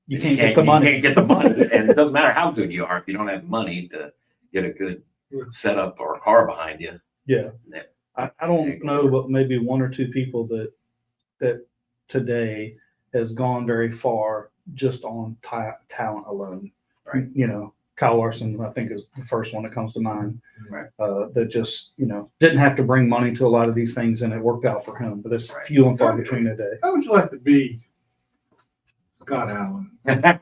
You can't get the money. You can't get the money. And it doesn't matter how good you are if you don't have money to get a good setup or a car behind you. Yeah. I don't know, but maybe one or two people that today has gone very far just on talent alone. Right. Kyle Larson, I think, is the first one that comes to mind. Right. That just, didn't have to bring money to a lot of these things, and it worked out for him. But it's few and far between today. How would you like to be Scott Allen? I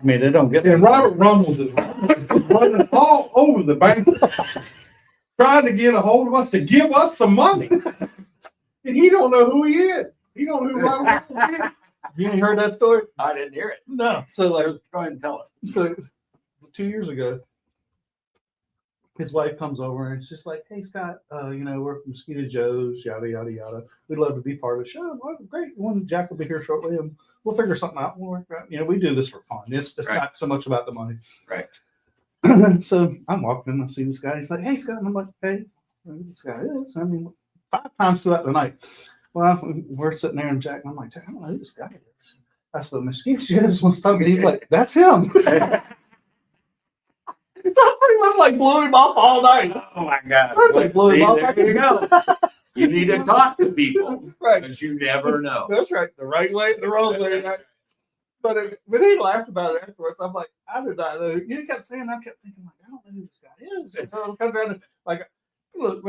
mean, they don't get And Robert Rumbles is running all over the bank, trying to get a hold of us to give us some money. And he don't know who he is. He don't know who Robert Rumbles is. You ain't heard that story? I didn't hear it. No. So Go ahead and tell it. So 2 years ago, his wife comes over and it's just like, hey, Scott, we're from Mosquito Joe's, yada, yada, yada. We'd love to be part of the show. Well, great. Jack will be here shortly and we'll figure something out. We do this for fun. It's not so much about the money. Right. So I'm walking and I see this guy. He's like, hey, Scott. And I'm like, hey, who this guy is? 5 times throughout the night. Well, we're sitting there and Jack, and I'm like, Jack, I don't know who this guy is. That's what Mosquito Joe's wants to talk to. He's like, that's him. So I pretty much like blew him off all night. Oh my God. I was like, blew him off. There you go. You need to talk to people Right. because you never know. That's right. The right way, the wrong way. Right? But he laughed about it afterwards. I'm like, I did not know. You kept saying, I kept thinking, like, I don't know who this guy is. I'm coming around and, like, look,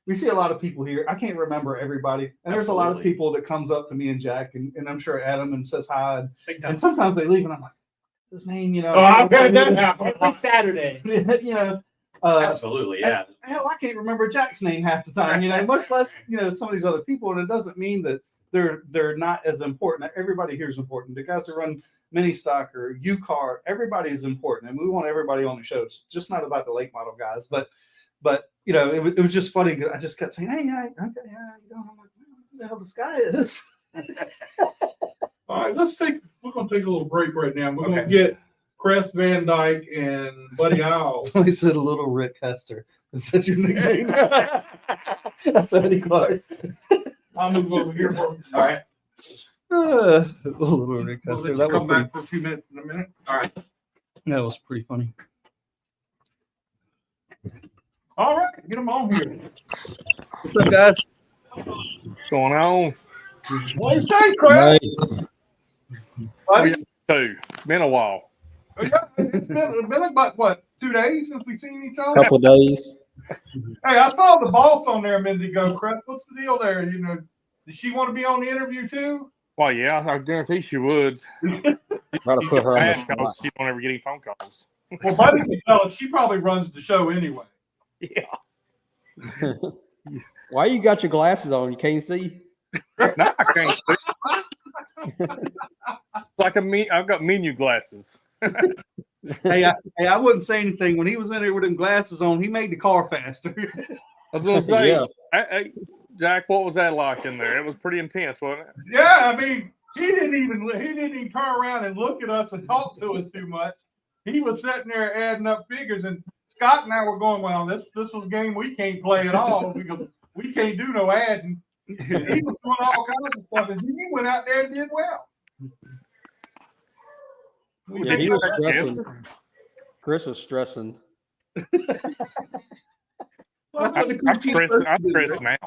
we see a lot of people here. I can't remember everybody. And there's a lot of people that comes up to me and Jack and I'm sure Adam and says hi. And sometimes they leave and I'm like, his name, I've had that happen. Every Saturday. Absolutely. Yeah. Hell, I can't remember Jack's name half the time, much less, some of these other people. And it doesn't mean that they're not as important. Everybody here is important. The guys that run mini stock or UCAR, everybody is important. And we want everybody on the show. It's just not about the late model guys, but it was just funny because I just kept saying, hey, I'm like, who the hell this guy is? All right, we're going to take a little break right now. We're going to get KRES Van Dyke and Buddy Owl. Somebody said a little Rick Hester. Is that your nickname? That's Eddie Clark. I'll move over here for All right. A little Rick We'll Hester. let you come back for a few minutes in a minute. All right. That was pretty funny. All right, get them on here. What's up, guys? What's going on? What do you say, KRES? Two. Been a while. It's been about, what, 2 days since we've seen each other? Couple days. Hey, I saw the boss on there a minute ago, KRES. What's the deal there? Does she want to be on the interview too? Well, yeah, I guarantee she would. Try to put her on the Bad 'cause spot. she don't ever get any phone calls. Well, Buddy can tell us she probably runs the show anyway. Yeah. Why you got your glasses on? You can't see? No, I can't. Like I've got menu glasses. Hey, I wouldn't say anything. When he was in there with them glasses on, he made the car faster. I was going to say, Yeah. hey, Jack, what was that like in there? It was pretty intense, wasn't it? Yeah, I mean, he didn't even turn around and look at us and talk to us too much. he was sitting there adding up figures, and Scott and I were going, well, this is a game we can't play at all because we can't do no adding. He was doing all kinds of stuff, and he went out there and did well. Yeah, he was stressing. Chris was stressing. I'm stressed now.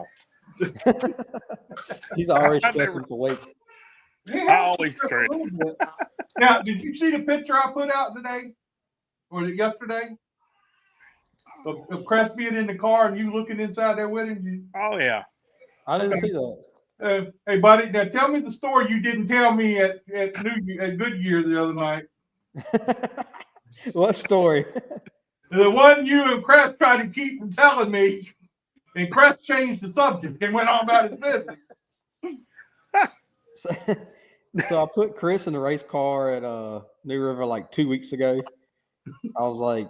He's already stressing for weight. I always stress. Now, did you see the picture I put out today? Or was it yesterday? Of Crest being in the car and you looking inside there with him? Oh yeah. I didn't see that. Hey, buddy, now tell me the story you didn't tell me at Goodyear the other night. What story? The one you and Crest tried to keep from telling me, and Crest changed the subject and went on about his business. So I put Chris in the race car at New River like 2 weeks ago. I was like,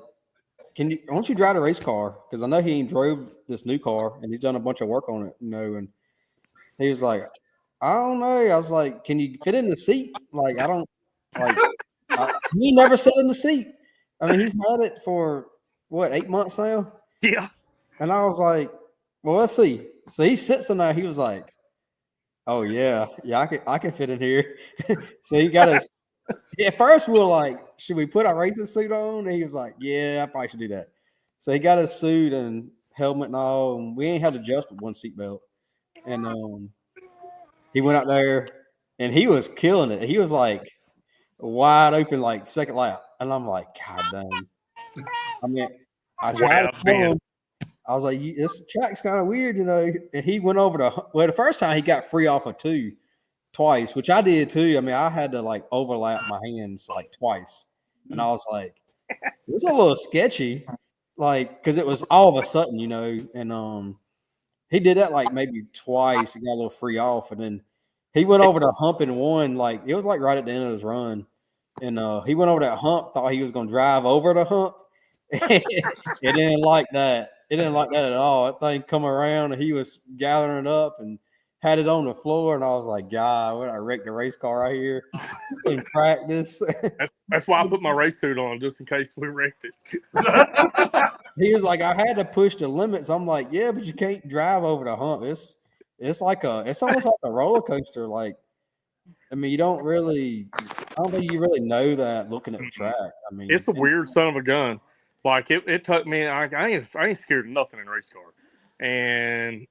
why don't you drive the race car? Because I know he ain't drove this new car and he's done a bunch of work on it, and he was like, I don't know. I was like, can you fit in the seat? Like, I don't like he never sat in the seat. I mean, he's had it for what, 8 months now? Yeah. And I was like, well, let's see. So he sits in there, he was like, oh yeah, I can fit in here. So he got us. At first we were like, should we put our racing suit on? And he was like, yeah, I probably should do that. So he got his suit and helmet and all, and we ain't had to adjust with one seatbelt. And he went out there and he was killing it. He was like wide open, like second lap. And I'm like, God dang. I mean, I tried to tell him. I was like, this track's kind of weird, And he went over the first time he got free off of 2 twice, which I did too. I mean, I had to like overlap my hands like twice. And I was like, it's a little sketchy, like, because it was all of a sudden, and he did that like maybe twice. He got a little free off, and then he went over the hump and won. Like, it was like right at the end of his run. And he went over that hump, thought he was going to drive over the hump. It didn't like that. It didn't like that at all. That thing come around and he was gathering it up and had it on the floor. And I was like, God, I wrecked the race car right here in practice. That's why I put my race suit on, just in case we wrecked it. He was like, I had to push the limits. I'm like, yeah, but you can't drive over the hump. It's almost like a roller coaster. Like, I mean, I don't think you really know that looking at the track. I mean, It's a weird son of a gun. Like, it took me. I ain't scared of nothing in a race car. And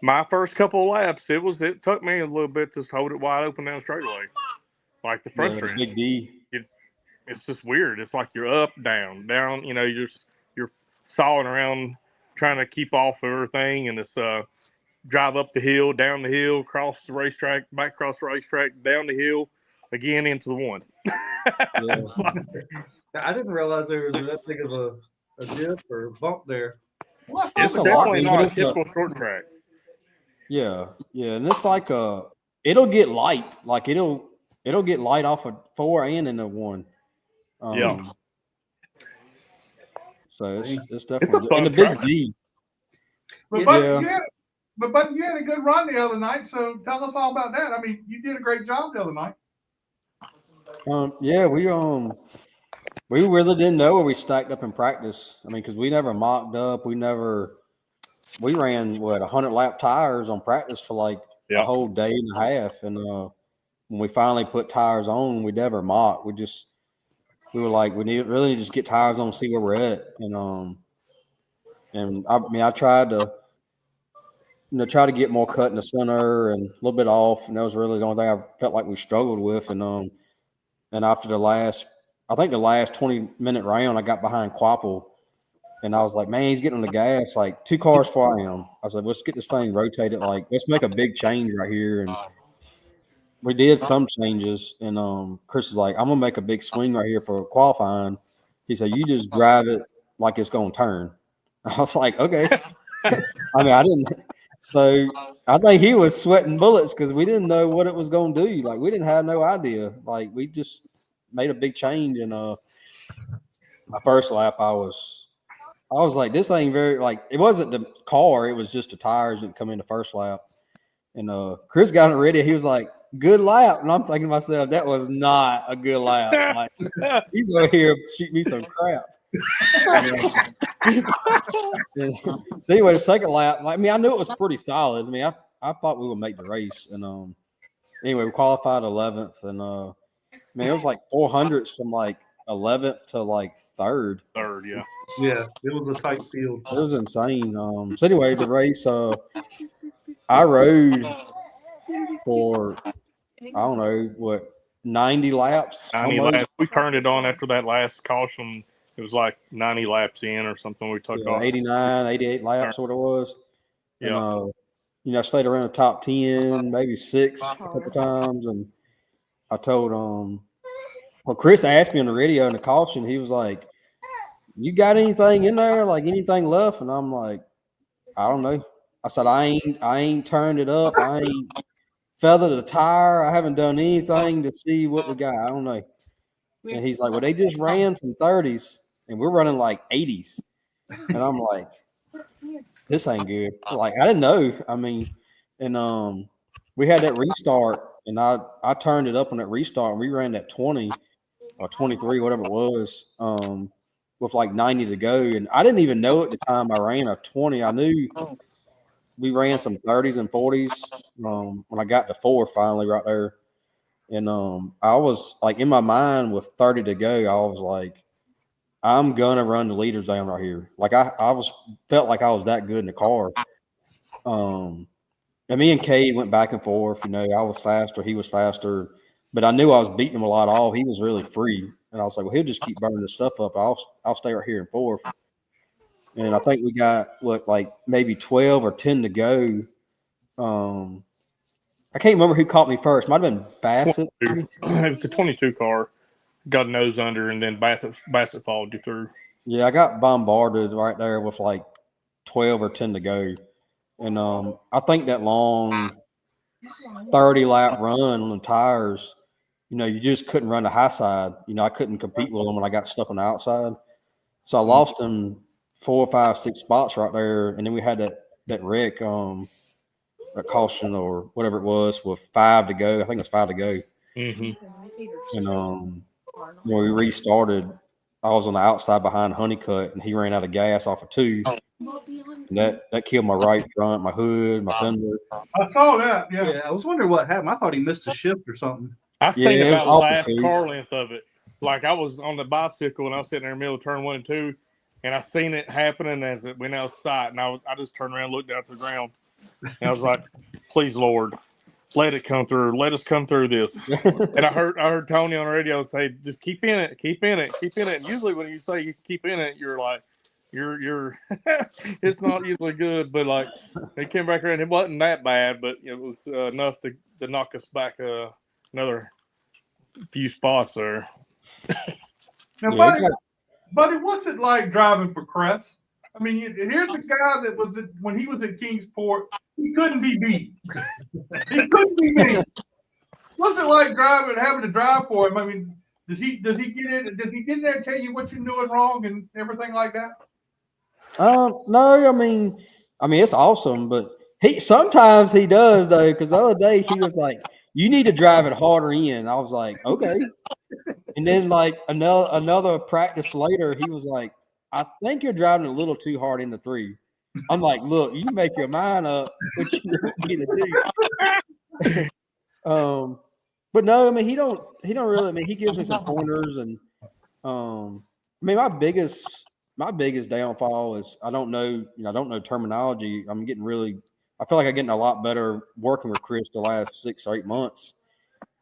my first couple of laps, it took me a little bit to hold it wide open down the straightaway. Like the frustrating. Big D. It's just weird. It's like you're up, down. You're sawing around trying to keep off everything, and it's drive up the hill, down the hill, cross the racetrack, back across the racetrack, down the hill, again into the one. I didn't realize there was that big of a dip or bump there. Well, It's definitely not a typical short track. Yeah, and it's like it'll get light. Like it'll get light off of 4 and into 1. Yeah. So it's definitely fun and the big track. D. But you had a good run the other night, so tell us all about that. I mean, you did a great job the other night. Yeah, we really didn't know where we stacked up in practice. I mean, because we never mocked up. We ran 100 lap tires on practice for like a whole day and a half. And when we finally put tires on, we never mocked. We were like, we really need to just get tires on, see where we're at. And I mean, I tried to try to get more cut in the center and a little bit off, and that was really the only thing I felt like we struggled with. And after the last 20-minute round, I got behind Quapple, and I was like, man, he's getting on the gas like 2 cars before I am. I was like, let's get this thing rotated. Like, let's make a big change right here. And we did some changes, and Chris is like, I'm gonna make a big swing right here for qualifying. He said, you just drive it like it's gonna turn. I was like, okay. I mean, I didn't. So I think he was sweating bullets because we didn't know what it was going to do. Like, we didn't have no idea. Like, we just made a big change. And my first lap, I was like, this ain't very, like, it wasn't the car. It was just the tires that come in the first lap. And Chris got it ready. He was like, good lap. And I'm thinking to myself, that was not a good lap. Like, he's over here shoot me some crap. So anyway, the second lap, I mean, I knew it was pretty solid. I mean, I thought we would make the race. And anyway, we qualified 11th. And man, it was like 400s from like 11th to like third. Third, yeah. Yeah, it was a tight field. It was insane. So anyway, the race, I rode for, I don't know, what, 90 laps? 90 almost. laps. We turned it on after that last caution. It was like 90 laps in or something. We took off. 89, 88 laps, what it was. Yeah. And, you know, I stayed around the top 10, maybe 6 a couple times. And I told, well, Chris asked me on the radio in the caution, he was like, you got anything in there, like anything left? And I'm like, I don't know. I said, I ain't turned it up. I ain't feathered a tire. I haven't done anything to see what we got. I don't know. And he's like, well, they just ran some 30s and we're running like 80s. And I'm like, this ain't good. Like, I didn't know. I mean, and we had that restart and I turned it up on that restart and we ran that 20 or 23, whatever it was, with like 90 to go. And I didn't even know at the time I ran a 20. I knew we ran some 30s and 40s when I got to 4 finally right there. And I was like in my mind with 30 to go, I was like, I'm gonna run the leaders down right here. Like I felt like I was that good in the car. And me and Cade went back and forth. You know, I was faster, he was faster, but I knew I was beating him a lot off. He was really free, and I was like, well, he'll just keep burning this stuff up. I'll stay right here in 4th. And I think we got like maybe 12 or 10 to go. I can't remember who caught me first. Might have been Bassett. It was a 22 car. Got nose under, and then Bassett followed you through. Yeah, I got bombarded right there with like 12 or 10 to go. And I think that long 30-lap run on the tires, you know, you just couldn't run the high side. You know, I couldn't compete with them when I got stuck on the outside. So I lost them 4, 5, 6 spots right there. And then we had that wreck, a caution or whatever it was with 5 to go. I think it's 5 to go. Mm-hmm. And when we restarted, I was on the outside behind Honeycutt, and he ran out of gas off of 2. And that killed my right front, my hood, my fender. I saw that. Yeah. Yeah, I was wondering what happened. I thought he missed a shift or something. I Yeah, think it was about the awful, last too. car length of it. Like I was on the bicycle and I was sitting there in the middle of turn 1 and 2, and I seen it happening as it went out of sight, and I just turned around and looked down to the ground, and I was like, "Please, Lord, let it come through. Let us come through this." And I heard Tony on the radio say, "Just keep in it, keep in it, keep in it." And usually when you say you keep in it, you're like, you're it's not usually good, but like they came back around. It wasn't that bad, but it was enough to knock us back another few spots there. Now, Yeah, buddy, what's it like driving for KRES? I mean, here's a guy that was when he was at Kingsport, he couldn't be beat. He couldn't be beat. What's it like having to drive for him? I mean, does he get in? Does he get in there and tell you what you're doing wrong and everything like that? No, I mean it's awesome, but sometimes he does though. Because the other day he was like, "You need to drive it harder in." I was like, "Okay." And then like another practice later, he was like, "I think you're driving a little too hard into 3." I'm like, "Look, you make your mind up what you want me to do." But no, I mean he don't really. I mean he gives me some pointers, and I mean my biggest downfall is I don't know terminology. I feel like I'm getting a lot better working with Chris the last 6 or 8 months.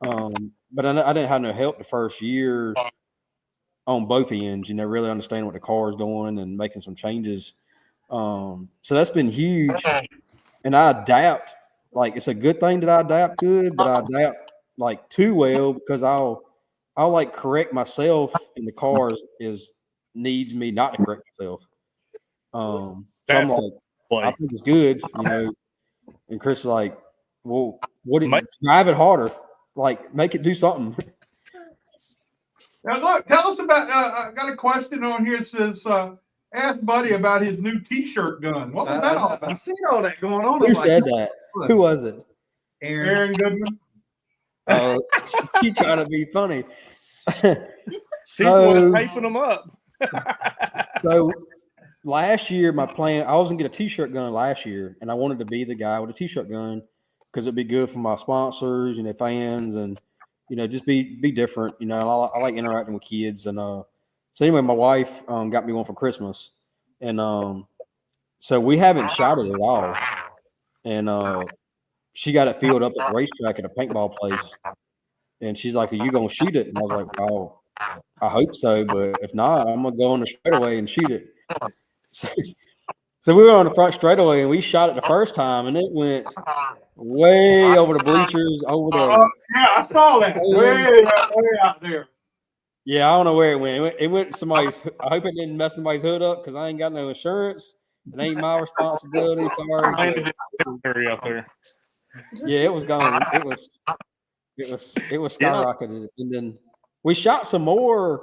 But I didn't have no help the first year on both ends, you know, really understanding what the car is doing and making some changes. So that's been huge. And I adapt. Like, it's a good thing that I adapt good, but I adapt like too well because I'll like correct myself and the car needs me not to correct myself. So I'm like, I think it's good, you know. And Chris is like, well, drive it harder, like make it do something. Now, look, tell us about. I got a question on here. It says, "Ask Buddy about his new T-shirt gun." What was that all I about? seen all that going on. Who I'm said like, that? Who was it? Aaron. Aaron Goodman. She trying to be funny. She's the one taping them up. So last year, my plan, I was gonna get a t-shirt gun last year, and I wanted to be the guy with a t-shirt gun because it'd be good for my sponsors and their fans, and just be different. I like interacting with kids, and so anyway, my wife got me one for Christmas, and so we haven't shot it at all, and she got it filled up at the racetrack at a paintball place, and she's like, "Are you gonna shoot it?" And I was like, "Oh, I hope so, but if not, I'm gonna go on the straightaway and shoot it." So we were on the front straightaway, and we shot it the first time, and it went way over the bleachers, over the. Yeah, I saw that. Way out there. Yeah, I don't know where it went. It went somebody's. I hope it didn't mess somebody's hood up because I ain't got no insurance. It ain't my responsibility. Sorry. Area out there. Yeah, it was gone. It was skyrocketed, and then we shot some more.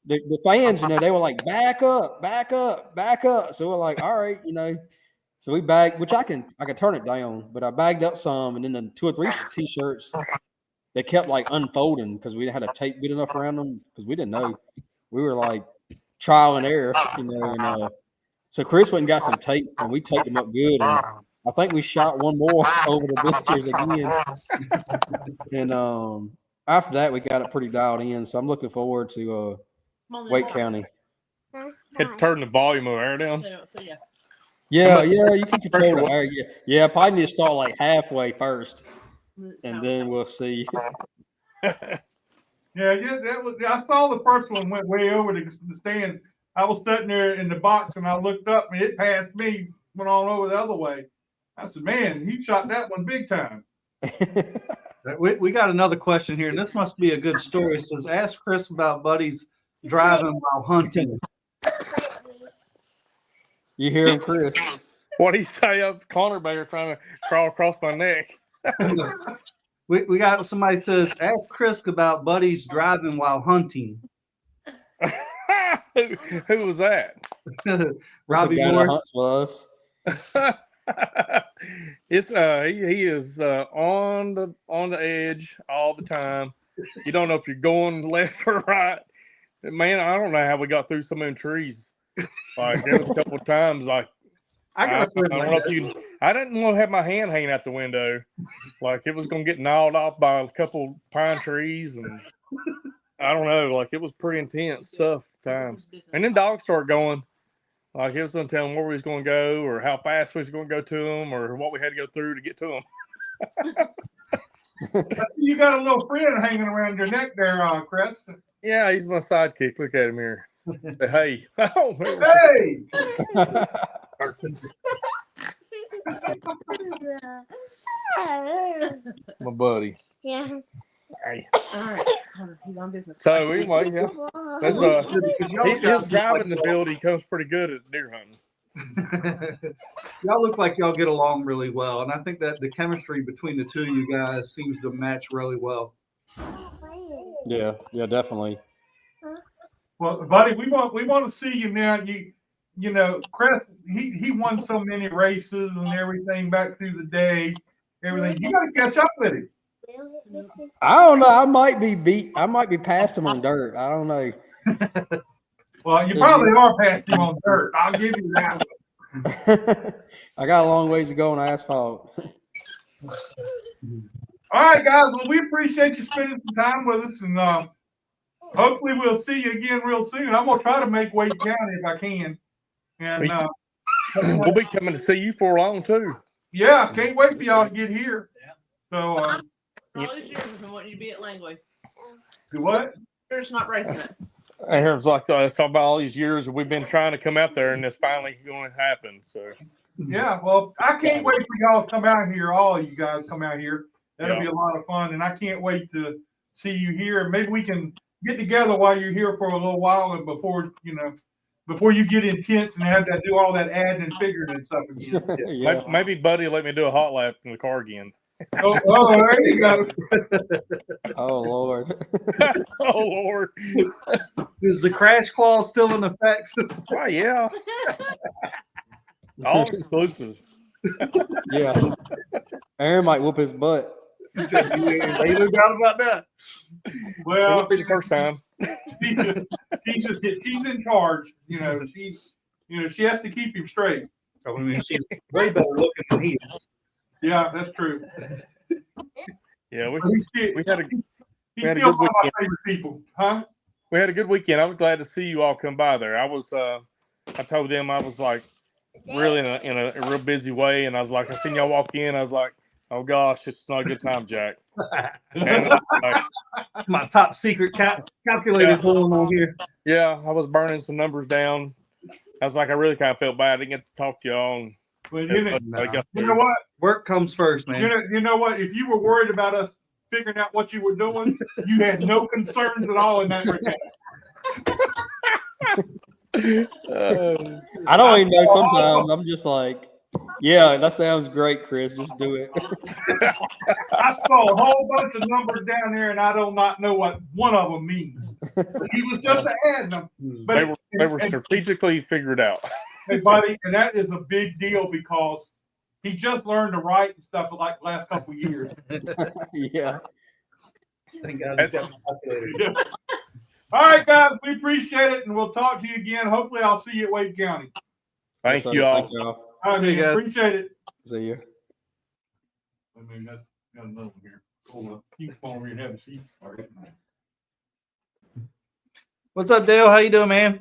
The fans, they were like, back up, back up, back up. So we're like, all right, So we bagged, which I can turn it down, but I bagged up some, and then the 2 or 3 t-shirts, they kept like unfolding because we didn't have to tape good enough around them because we didn't know. We were like trial and error, and so Chris went and got some tape, and we taped them up good. And I think we shot one more over the bleachers again, and after that we got it pretty dialed in. So I'm looking forward to Wake County. Had to turn the volume of air down. Yeah, you can control the air. Yeah, probably need to start like halfway first, and then we'll see. Yeah, that was. I saw the first one went way over the stand. I was sitting there in the box, and I looked up, and it passed me, went on over the other way. I said, "Man, he shot that one big time." We got another question here, and this must be a good story. It says, ask Chris about buddies driving while hunting. You hear him, Chris? What do you say up Connor Bear trying to crawl across my neck? we got somebody says, ask Chris about buddies driving while hunting. Who was that? Robbie Morris. It's he is on the edge all the time. You don't know if you're going left or right. Man, I don't know how we got through so many trees. Like there was a couple of times, like I don't know if you. I didn't want to have my hand hanging out the window, like it was gonna get gnawed off by a couple pine trees, and I don't know. Like it was pretty intense stuff times. And then dogs started going. Like it was gonna tell them where we was gonna go, or how fast we was gonna go to them, or what we had to go through to get to them. You got a little friend hanging around your neck there, Chris. Yeah, he's my sidekick. Look at him here. Say, hey. Oh, hey. My buddy. Yeah. Hey. All right, Connor, he's on business. So anyway, yeah. That's his driving ability comes pretty good at deer hunting. Y'all look like y'all get along really well, and I think that the chemistry between the two of you guys seems to match really well. Yeah, definitely. Well, buddy, we want to see you now. You know, Chris, he won so many races and everything back through the day, everything. You got to catch up with him. I don't know. I might be past him on dirt. I don't know. Well, you probably are past him on dirt. I'll give you that one. I got a long ways to go on asphalt. All right, guys. Well, we appreciate you spending some time with us, and hopefully we'll see you again real soon. I'm gonna try to make Wake County if I can. And we'll be coming to see you for long too. Yeah, can't wait for y'all to get here. So all these years I've been wanting you to be at Langley. do what? You're just not racing it. I hear it's like it's talking about all these years that we've been trying to come out there, and it's finally going to happen. So yeah, well, I can't wait for y'all to come out here. All of you guys come out here. That'll be a lot of fun, and I can't wait to see you here. Maybe we can get together while you're here for a little while, and before you get intense and have to do all that adding and figuring and stuff again. Yeah. maybe Buddy let me do a hot lap in the car again. Oh, there you go. Oh Lord. Oh Lord. Is the crash clause still in effect? Oh yeah. All exclusive. Yeah. Aaron might whoop his butt. Ain't no doubt about that. It Well, won't be the first time. she's in charge. She has to keep him straight. I mean, she's way better looking than he is. Yeah, that's true. Yeah, He's we had a he's had a still good one of my weekend. favorite people, huh? we had a good weekend. I was glad to see you all come by there. I told them I was like really in a real busy way, and I was like, I seen y'all walk in. I was like, oh gosh, it's not a good time, Jack. And like, That's my top secret calculator Yeah. going on here. yeah, I was burning some numbers down. I was like, I really kind of felt bad. I didn't get to talk to y'all. And Well, you know, Nah. you know what? Work comes first, man. You know what? If you were worried about us figuring out what you were doing, you had no concerns at all in that regard. I don't even know sometimes. I'm just like, yeah, that sounds great, Chris. Just do it. I saw a whole bunch of numbers down there, and I do not know what one of them means. But he was just adding them. But they were strategically figured out. hey, buddy, and that is a big deal because he just learned to write and stuff like the last couple of years. Yeah. Thank God he's got a calculator. Yeah. All right, guys, we appreciate it, and we'll talk to you again. Hopefully, I'll see you at Wade County. Thank So, you all. Thank y'all. All right, See you man, guys. appreciate it. See you. I mean, got another one here. Hold on. You can come over here and have a seat. All right. What's up, Dale? How you doing, man?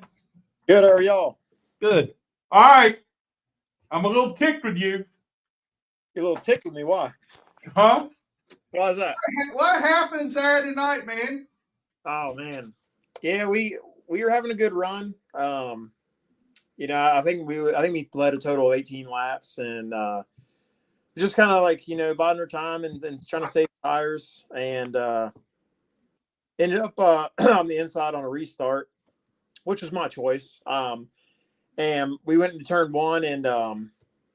Good, how are y'all? Good. All right. I'm a little ticked with you. You a little ticked with me. Why? Huh? Why is that? What happened Saturday night, man? Oh man, yeah, we were having a good run. I think we led a total of 18 laps, and just kind of like biding our time and trying to save tires, and ended up on the inside on a restart, which was my choice. And we went into turn one, and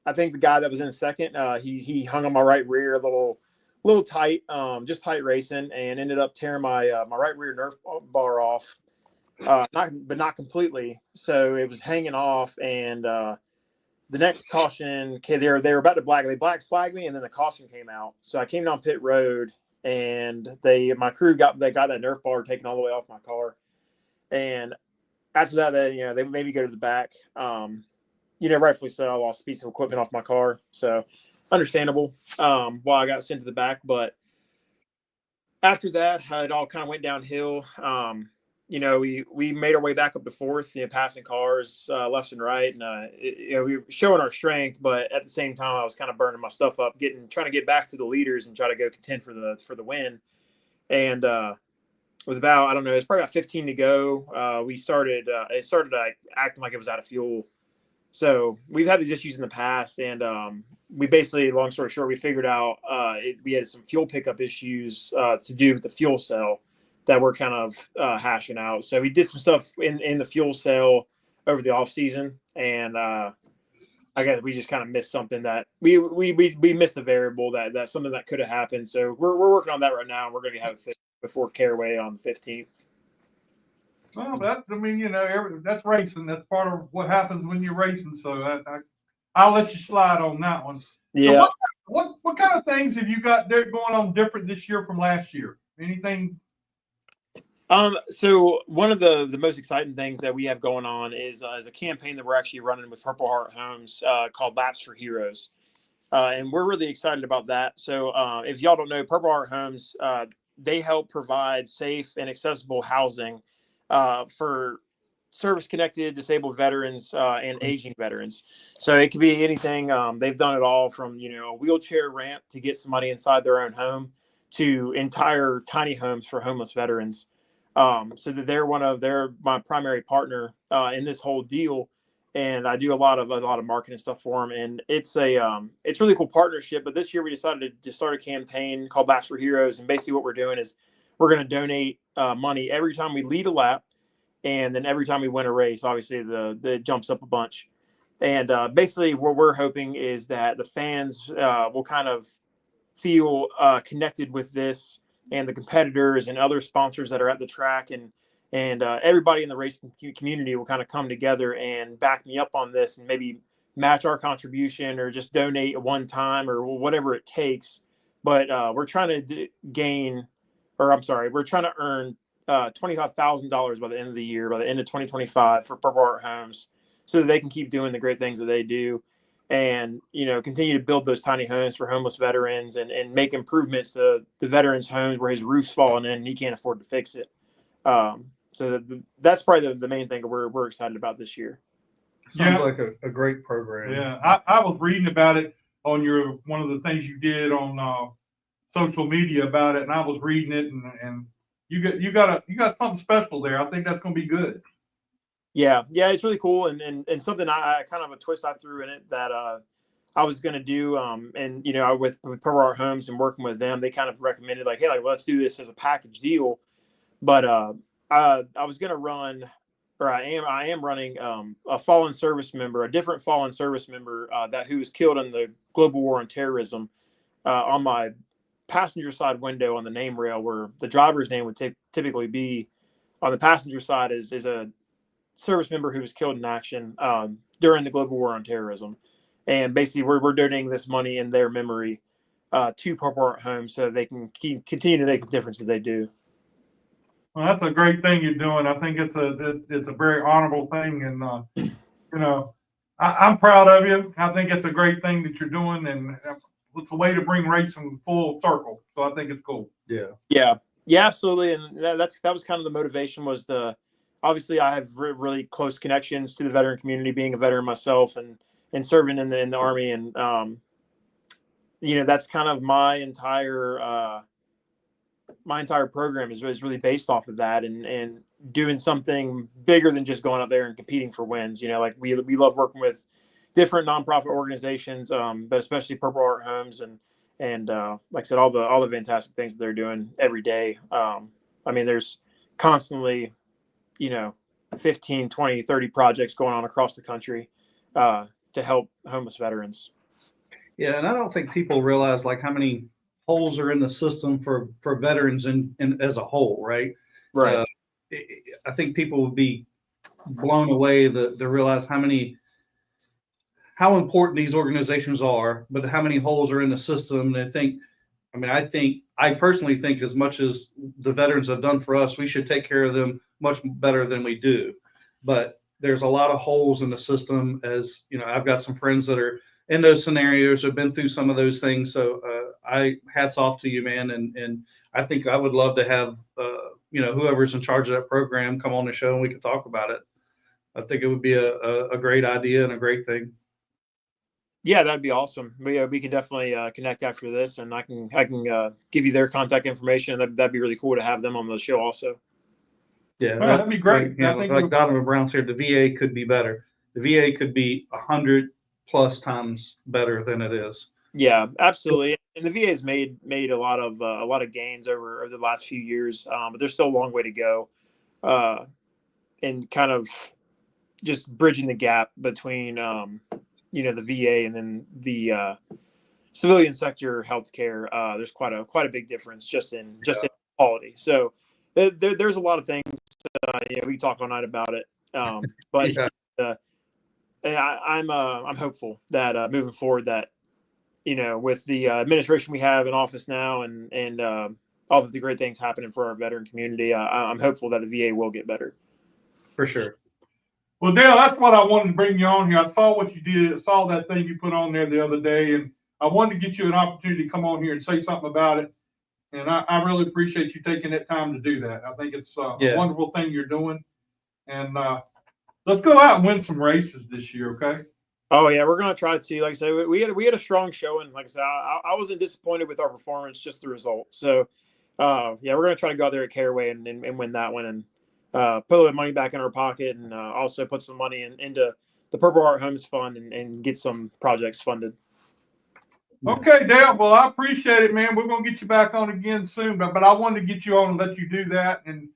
I think the guy that was in second, he hung on my right rear a little tight, just tight racing, and ended up tearing my my right rear nerf bar off, not completely. So it was hanging off, and the next caution, okay, they were about to black flagged me, and then the caution came out. So I came down pit road, and my crew got that nerf bar taken all the way off my car, and after that, they made me go to the back. Rightfully so. I lost a piece of equipment off my car, so understandable why I got sent to the back. But after that, it all kind of went downhill. We made our way back up to fourth, passing cars left and right, and we were showing our strength. But at the same time, I was kind of burning my stuff up, trying to get back to the leaders and try to go contend for the win. And with about, I don't know, it's probably about 15 to go. It started like acting like it was out of fuel. So we've had these issues in the past, and we basically, long story short, we figured out we had some fuel pickup issues to do with the fuel cell that we're kind of hashing out. So we did some stuff in the fuel cell over the off season, and I guess we just kind of missed something that we missed a variable that's something that could have happened. So we're working on that right now, and we're going to have it fixed before Caraway on the 15th. Well, that's racing. That's part of what happens when you're racing. So I'll let you slide on that one. Yeah. So what kind of things have you got there going on different this year from last year? Anything? So one of the most exciting things that we have going on is a campaign that we're actually running with Purple Heart Homes called Laps for Heroes. And we're really excited about that. So if y'all don't know, Purple Heart Homes, they help provide safe and accessible housing for service-connected disabled veterans and aging veterans. So it could be anything. They've done it all from, a wheelchair ramp to get somebody inside their own home to entire tiny homes for homeless veterans. So that they're my primary partner in this whole deal. And I do a lot of marketing stuff for them, and it's a really cool partnership. But this year we decided to start a campaign called Laps for Heroes, and basically what we're doing is we're going to donate money every time we lead a lap, and then every time we win a race. Obviously, the jumps up a bunch, and basically what we're hoping is that the fans will kind of feel connected with this, and the competitors and other sponsors that are at the track, and everybody in the racing community will kind of come together and back me up on this, and maybe match our contribution or just donate at one time or whatever it takes but we're trying to we're trying to earn $25,000 by the end of the year, by the end of 2025 for Purple Heart Homes, so that they can keep doing the great things that they do, and continue to build those tiny homes for homeless veterans, and make improvements to the veterans' homes where his roof's falling in and he can't afford to fix it. So that's probably the main thing we're excited about this year. Sounds Yeah. like a great program. Yeah, I was reading about it on one of the things you did on social media about it, and I was reading it, and you got something special there. I think that's going to be good. Yeah, it's really cool, and something I kind of a twist I threw in it that I was going to do, and with Purple Heart Homes and working with them, they kind of recommended like, hey, like let's do this as a package deal, but I was going to run, or I am running a fallen service member, a different fallen service member who was killed in the global war on terrorism, on my passenger side window on the name rail, where the driver's name would typically be. On the passenger side is a service member who was killed in action during the global war on terrorism, and basically we're donating this money in their memory to Purple Heart Homes so they can continue to make the difference that they do. Well, that's a great thing you're doing. I think it's a very honorable thing, and I'm proud of you. I think it's a great thing that you're doing, and it's a way to bring racing full circle. So I think it's cool. Yeah, absolutely. And that was kind of the motivation, was obviously I have really close connections to the veteran community, being a veteran myself and serving in the Army. And, that's kind of my entire program is really based off of that, and doing something bigger than just going out there and competing for wins. Like we love working with different nonprofit organizations, but especially Purple Heart Homes, and like I said, all the fantastic things that they're doing every day. There's constantly, 15, 20, 30 projects going on across the country to help homeless veterans. Yeah, and I don't think people realize like how many holes are in the system for veterans and as a whole, right? Right. I think people would be blown away to realize how important these organizations are, but how many holes are in the system. And I personally think as much as the veterans have done for us, we should take care of them much better than we do. But there's a lot of holes in the system. As I've got some friends that are in those scenarios, have been through some of those things. So hats off to you, man. And I think I would love to have whoever's in charge of that program come on the show and we can talk about it. I think it would be a great idea and a great thing. Yeah, that'd be awesome. We can definitely connect after this, and I can give you their contact information. That'd be really cool to have them on the show also. Yeah, Well, that'd be great. Yeah, I think like Donovan Brown said, the VA could be better. The VA could be 100+ times better than it is. Yeah, absolutely. And the VA has made a lot of gains over the last few years, but there's still a long way to go, and kind of just bridging the gap between the VA and then the civilian sector healthcare. There's quite a big difference just in quality. So there's a lot of things. We can talk all night about it. But I'm hopeful that moving forward, that with the administration we have in office now, and all of the great things happening for our veteran community, I'm hopeful that the VA will get better. For sure. Well, Dale, that's what I wanted to bring you on here. I saw what you did. I saw that thing you put on there the other day, and I wanted to get you an opportunity to come on here and say something about it. And I really appreciate you taking that time to do that. I think it's a wonderful thing you're doing. And let's go out and win some races this year, okay? Oh yeah, we're gonna try to. Like I said, we had a strong showing. Like I said, I wasn't disappointed with our performance, just the result. So we're gonna try to go out there at Caraway and win that one, and put a little bit of money back in our pocket, and also put some money into the Purple Heart Homes Fund, and get some projects funded. Okay, Dale. Well, I appreciate it, man. We're gonna get you back on again soon, but I wanted to get you on and let you do that and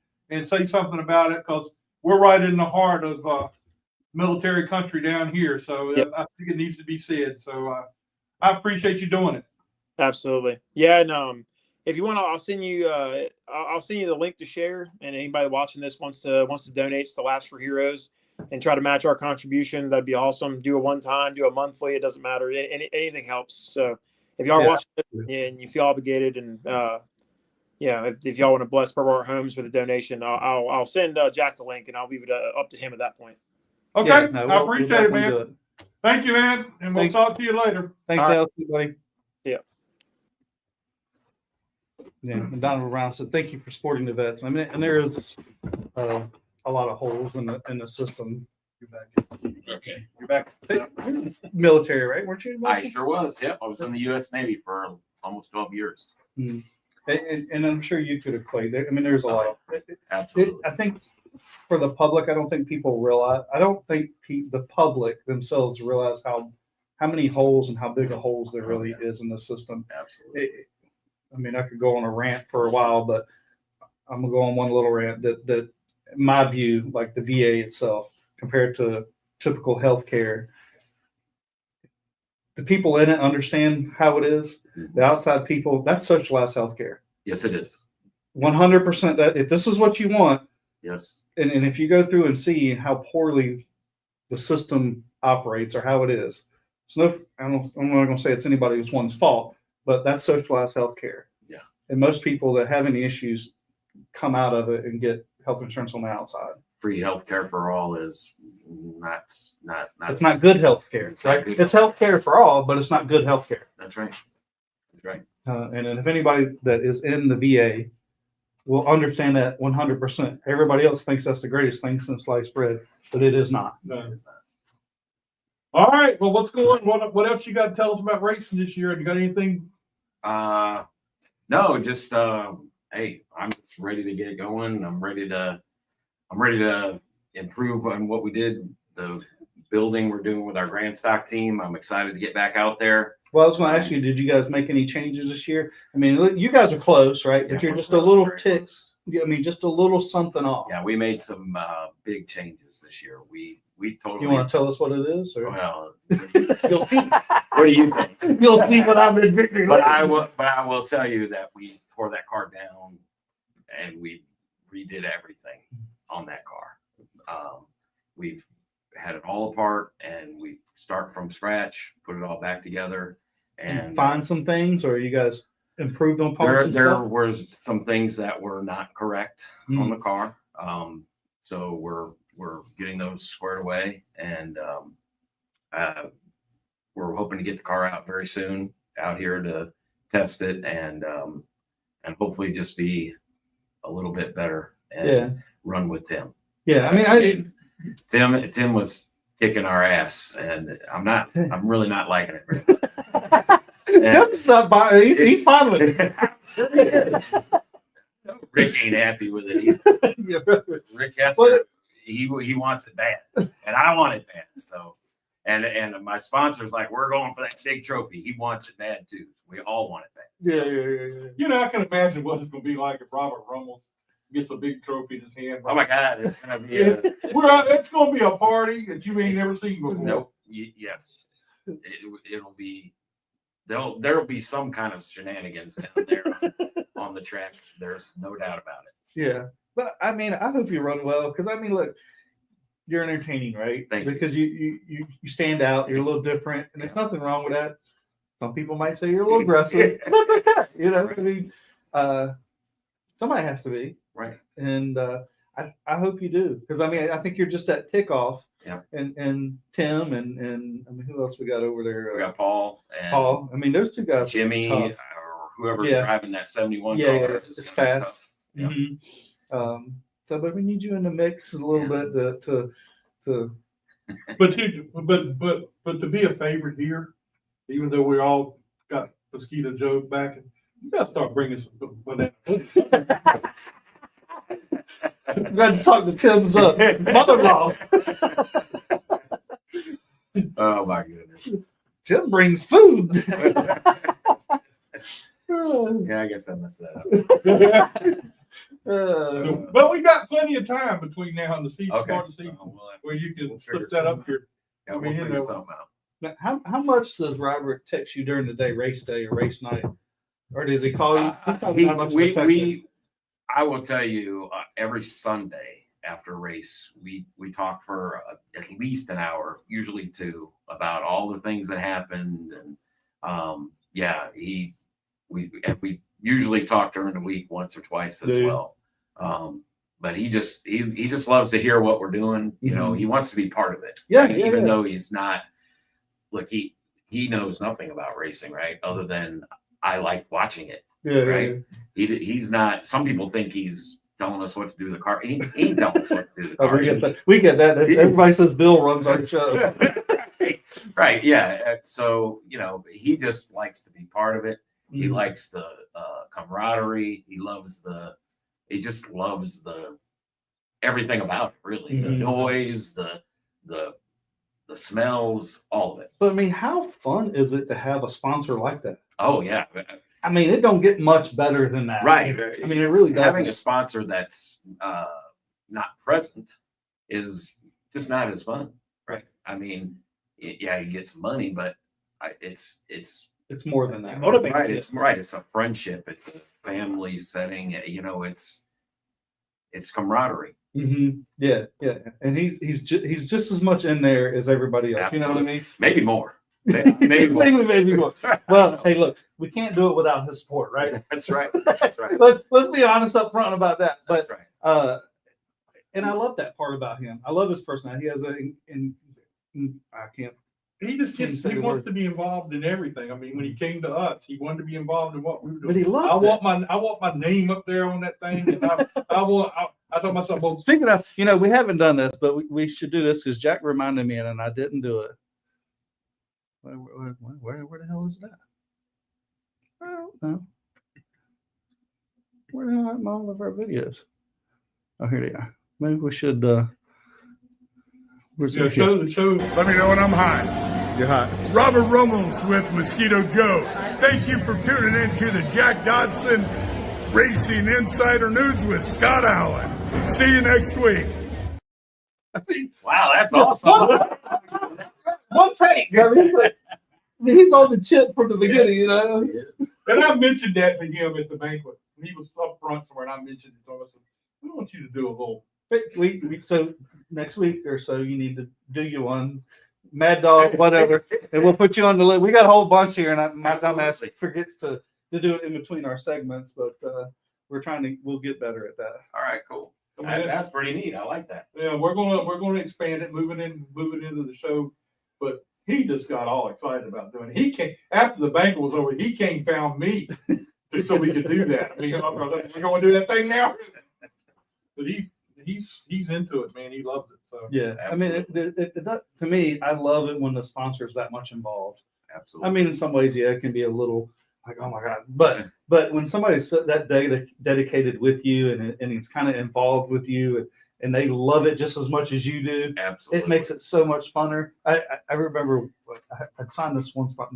say something about it, because we're right in the heart of military country down here. So I think it needs to be said. So I appreciate you doing it. Absolutely. Yeah. And if you want, I'll send you the link to share, and anybody watching this wants to donate to Laughs for Heroes and try to match our contribution, that'd be awesome. Do a one-time, do a monthly, it doesn't matter. Anything helps. So if y'all are Yeah. watching this and you feel obligated, and if y'all want to bless Purple Heart Homes with a donation, I'll send Jack the link, and I'll leave it up to him at that point. Okay, Yeah, no, I we'll appreciate it, definitely man. do it. Thank you, man, and we'll Thanks. talk to you later. Thanks, All right. Dale. See you, buddy. Yeah. Yeah, and Donald Brown said, "Thank you for supporting the vets." I mean, and there is a lot of holes in the system. You're back. Okay. You're back. Military, right? Weren't you? In the I military? sure was. Yep. I was in the U.S. Navy for almost 12 years. And I'm sure you could equate. I mean, there's a lot. Absolutely. I think for the public, I don't think people realize. I don't think the public themselves realize how many holes and how big of holes there really is in the system. Absolutely. I mean, I could go on a rant for a while, but I'm gonna go on one little rant that in my view, like the VA itself, compared to typical healthcare, the people in it understand how it is. The outside people, that's socialized healthcare. Yes, it is. 100%. That if this is what you want, Yes. and if you go through and see how poorly the system operates or how it is, so I'm not going to say it's anybody's one's fault, but that's socialized healthcare. Yeah. And most people that have any issues come out of it and get health insurance on the outside. Free healthcare for all is not. It's not good healthcare. It's Right? not good. It's healthcare for all, but it's not good healthcare. That's right. That's right. And then if anybody that is in the VA will understand that 100%. Everybody else thinks that's the greatest thing since sliced bread, but it is not. No, it's not. All right. Well, what's going on? What else you got to tell us about racing this year? You got anything? No, just hey, I'm just ready to get going. I'm ready to improve on what we did. The building we're doing with our grand stock team. I'm excited to get back out there. Well, I was going to ask you, did you guys make any changes this year? I mean, look, you guys are close, right? But Yeah, you're we're just a close, little very tick. close. I mean, just a little something off. Yeah, we made some big changes this year. We totally. You want to tell us what it is, or Well, you'll see? what do you think? You'll see what I'm in victory. But I will tell you that we tore that car down and we redid everything on that car. We've had it all apart and we start from scratch, put it all back together, and find some things, or you guys improved on parts. and there stuff? were some things that were not correct Hmm. on the car. So we're getting those squared away, and we're hoping to get the car out very soon out here to test it and hopefully just be a little bit better and Yeah. run with Tim. Yeah, I mean, Tim was kicking our ass, and I'm really not liking it very much. Tim's not buying. He's fine with it. Rick ain't happy with it either. Yeah. Rick has Well, he wants it bad, and I want it bad. So, and my sponsor's like, we're going for that big trophy. He wants it bad too. We all want it bad. Yeah. You know, I can imagine what it's going to be like if Robert Rummel gets a big trophy in his hand. Oh my God, it's gonna be It's going to be a party that you ain't never seen before. nope. Yes, it'll be. There'll be some kind of shenanigans down there on the track. There's no doubt about it. Yeah, but I mean, I hope you run well because I mean, look, you're entertaining, right? Thank you. Because you stand out. You're a little different, and there's nothing wrong with that. Some people might say you're a little aggressive. But that's okay. You know, I mean, somebody has to be, Right. and I hope you do because I mean, I think you're just that tick off. Yeah. And Tim and I mean, who else we got over there? We got Paul and Paul. I mean, those two guys. are Jimmy tough. or whoever's Yeah. driving that 71 Yeah, car. yeah, is it's gonna be fast. tough. Yeah. Mhm. So, but we need you in the mix a little bit to But to be a favorite here, even though we all got Mosquito Joe back, you got to start bringing some banana. I'm glad to talk to Tim's mother-in-law. Oh my goodness. Tim brings food. Yeah, I guess I messed that up. But we got plenty of time between now and the season, Okay. start the season, We'll have- where you can we'll figure slip that up something here. yeah, I we'll mean, you figure know. something out. Now, how much does Robert text you during the day, race day or race night, or does he call you? He probably not much of a texter. I will tell you, every Sunday after a race, we talk for at least an hour, usually two, about all the things that happened and yeah, we usually talk during the week once or twice as Yeah. well. But he just loves to hear what we're doing. You know, he wants to be part of it. Yeah, right? yeah, Even yeah. though he's not. Look, he knows nothing about racing, right? Other than I like watching it. Yeah, Right. He's not. Some people think he's telling us what to do with the car. He ain't telling us what to do with the Oh, car. we get that. Everybody says Bill runs our show. Right. Yeah. So, you know, he just likes to be part of it. He likes the camaraderie. He just loves the everything about it, really. The Mhm. noise, the smells, all of it. But I mean, how fun is it to have a sponsor like that? Oh yeah. I mean, it don't get much better than that. Right. I mean, it really doesn't. Having a sponsor that's not present is just not as fun. Right. I mean, yeah, you get some money, but it's more than that. Motivates right. you. It's right. It's a friendship. It's a family setting. You know, it's camaraderie. Yeah, yeah. And he's just as much in there as everybody else. You know what I mean? Maybe more. Maybe more. Maybe more. Well, hey, look, we can't do it without his support, right? That's right. That's right. Let's be honest up front about that. That's But right. and I love that part about him. I love his personality. He has I can't. He just Can't gets, say he the wants word. to be involved in everything. I mean, when he came to us, he wanted to be involved in what we were doing. But he loves I it. want my name up there on that thing. And I told myself, well, Speaking of, you know, we haven't done this, but we should do this because Jack reminded me and I didn't do it. Where the hell is that? I don't know. Where the hell are all of our videos? Oh, here they are. Maybe we should. Where's yeah, it? Here. show. Let me know when I'm hot. You're hot. Robert Rummels with Mosquito Joe. Thank you for tuning in to the Jack Dodson Racing Insider News with Scott Allen. See you next week. Wow, that's awesome. One take. I mean, he's on the chip from the beginning, you know. And I mentioned that to him at the banquet. He was up front somewhere, and I mentioned it to him. I said, we want you to do a little. So next week or so, you need to do you one. Mad Dog, whatever, and we'll put you on the list. We got a whole bunch here, and my dumbass forgets to do it in between our segments, but we'll get better at that. All right, cool. That's pretty neat. I like that. Yeah, we're gonna expand it, moving into the show. But he just got all excited about doing it. He came after the banquet was over. He came found me so we could do that. I mean, we're going to do that thing now. But he's into it, man. He loves it. So Yeah, I mean, it does, to me, I love it when the sponsor is that much involved. Absolutely. I mean, in some ways, yeah, it can be a little like, oh my god, but when somebody's that dedicated with you and it's kind of involved with you and they love it just as much as you do, Absolutely. it makes it so much funner. I remember I signed this one spot,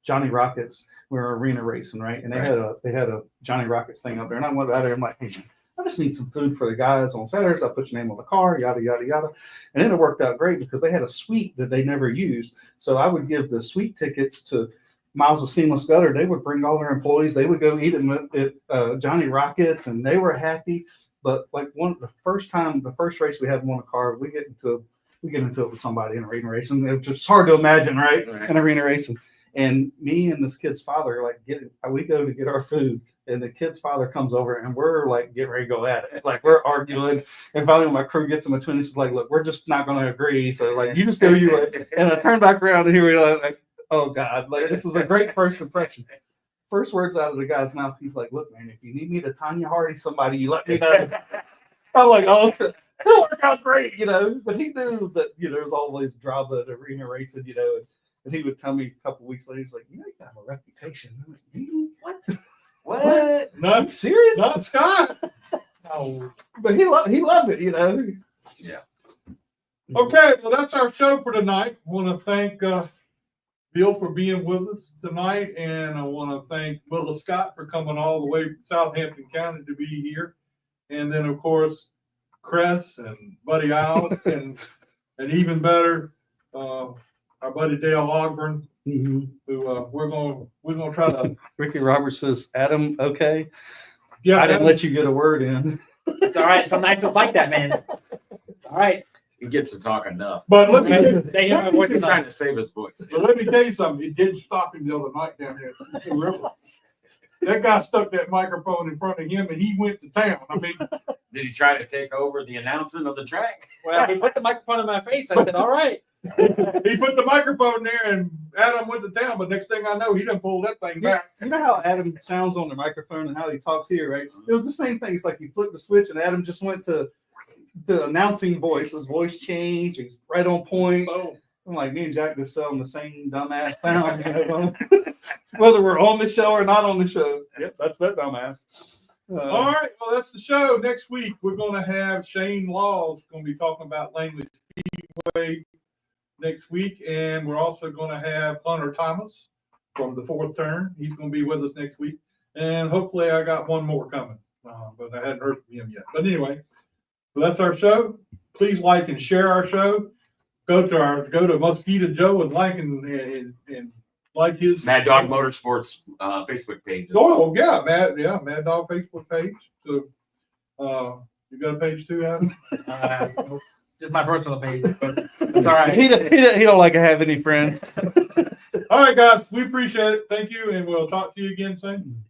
Johnny Rockets. We were arena racing, right? And they had a Johnny Rockets thing up there, and I went out there. I'm like, hey, I just need some food for the guys on Saturdays. I put your name on the car, yada, yada, yada. And then it worked out great because they had a suite that they never used. So I would give the suite tickets to Miles of Seamless Gutter. They would bring all their employees. They would go eat at Johnny Rockets, and they were happy. But like the first race we had them on a car, we get into it with somebody in arena racing. It's just hard to imagine, right? In arena racing. And me and this kid's father, we go to get our food. And the kid's father comes over and we're like getting ready to go at it. Like we're arguing. And finally my crew gets in between us. It's like, look, we're just not going to agree. So like, you just go your way. And I turn back around and here we are like, oh God, like this is a great first impression. First words out of the guy's mouth. He's like, look, man, if you need me to Tanya Hardy somebody, you let me know. I'm like, oh, it'll work out great, you know. But he knew that, you know, there's always drama at arena racing, you know. And he would tell me a couple weeks later, he's like, you have a reputation. I'm like, really? What? What? No, I'm serious? not Scott. No. But he loved it, you know. Yeah. Okay, well, that's our show for tonight. I want to thank Bill for being with us tonight, and I want to thank Willis Scott for coming all the way from Southampton County to be here. And then, of course, KRES and Buddy Alex, and even better, our buddy Dale Ogburn, who we're gonna try to. Ricky Roberts says, Adam, okay. Yeah, I didn't let you get a word in. It's all right. Some nights it's like that, man. All right. He gets to talk enough. But let me, They hear my voice He's enough. trying to save his voice. but let me tell you something. It did stop him the other night down there at the river. That guy stuck that microphone in front of him and he went to town. I mean, Did he try to take over the announcing of the track? Well, he put the microphone in my face. I said, all right. he put the microphone there and Adam went to town, but next thing I know, he done pulled that thing Yeah, back. you know how Adam sounds on the microphone and how he talks here, right? It was the same thing. It's like you flip the switch and Adam just went to the announcing voice. His voice changed. He's right on point. Boom. I'm like, me and Jack just selling the same dumbass sound. You know? Whether we're on the show or not on the show. Yep, that's that dumbass. All right, well, that's the show. Next week, we're going to have Shane Laws going to be talking about Langley Speedway next week, and we're also going to have Hunter Thomas from the fourth turn. He's going to be with us next week, and hopefully I got one more coming, but I hadn't heard from him yet. But anyway, so that's our show. Please like and share our show. Go to Mosquito Joe and like and like his Mad Dog Motorsports Facebook page. Oh yeah, Mad Dog Facebook page. So you got a page too, Adam? Just my personal page, but that's all right. He don't like to have any friends. All right, guys, we appreciate it. Thank you, and we'll talk to you again soon.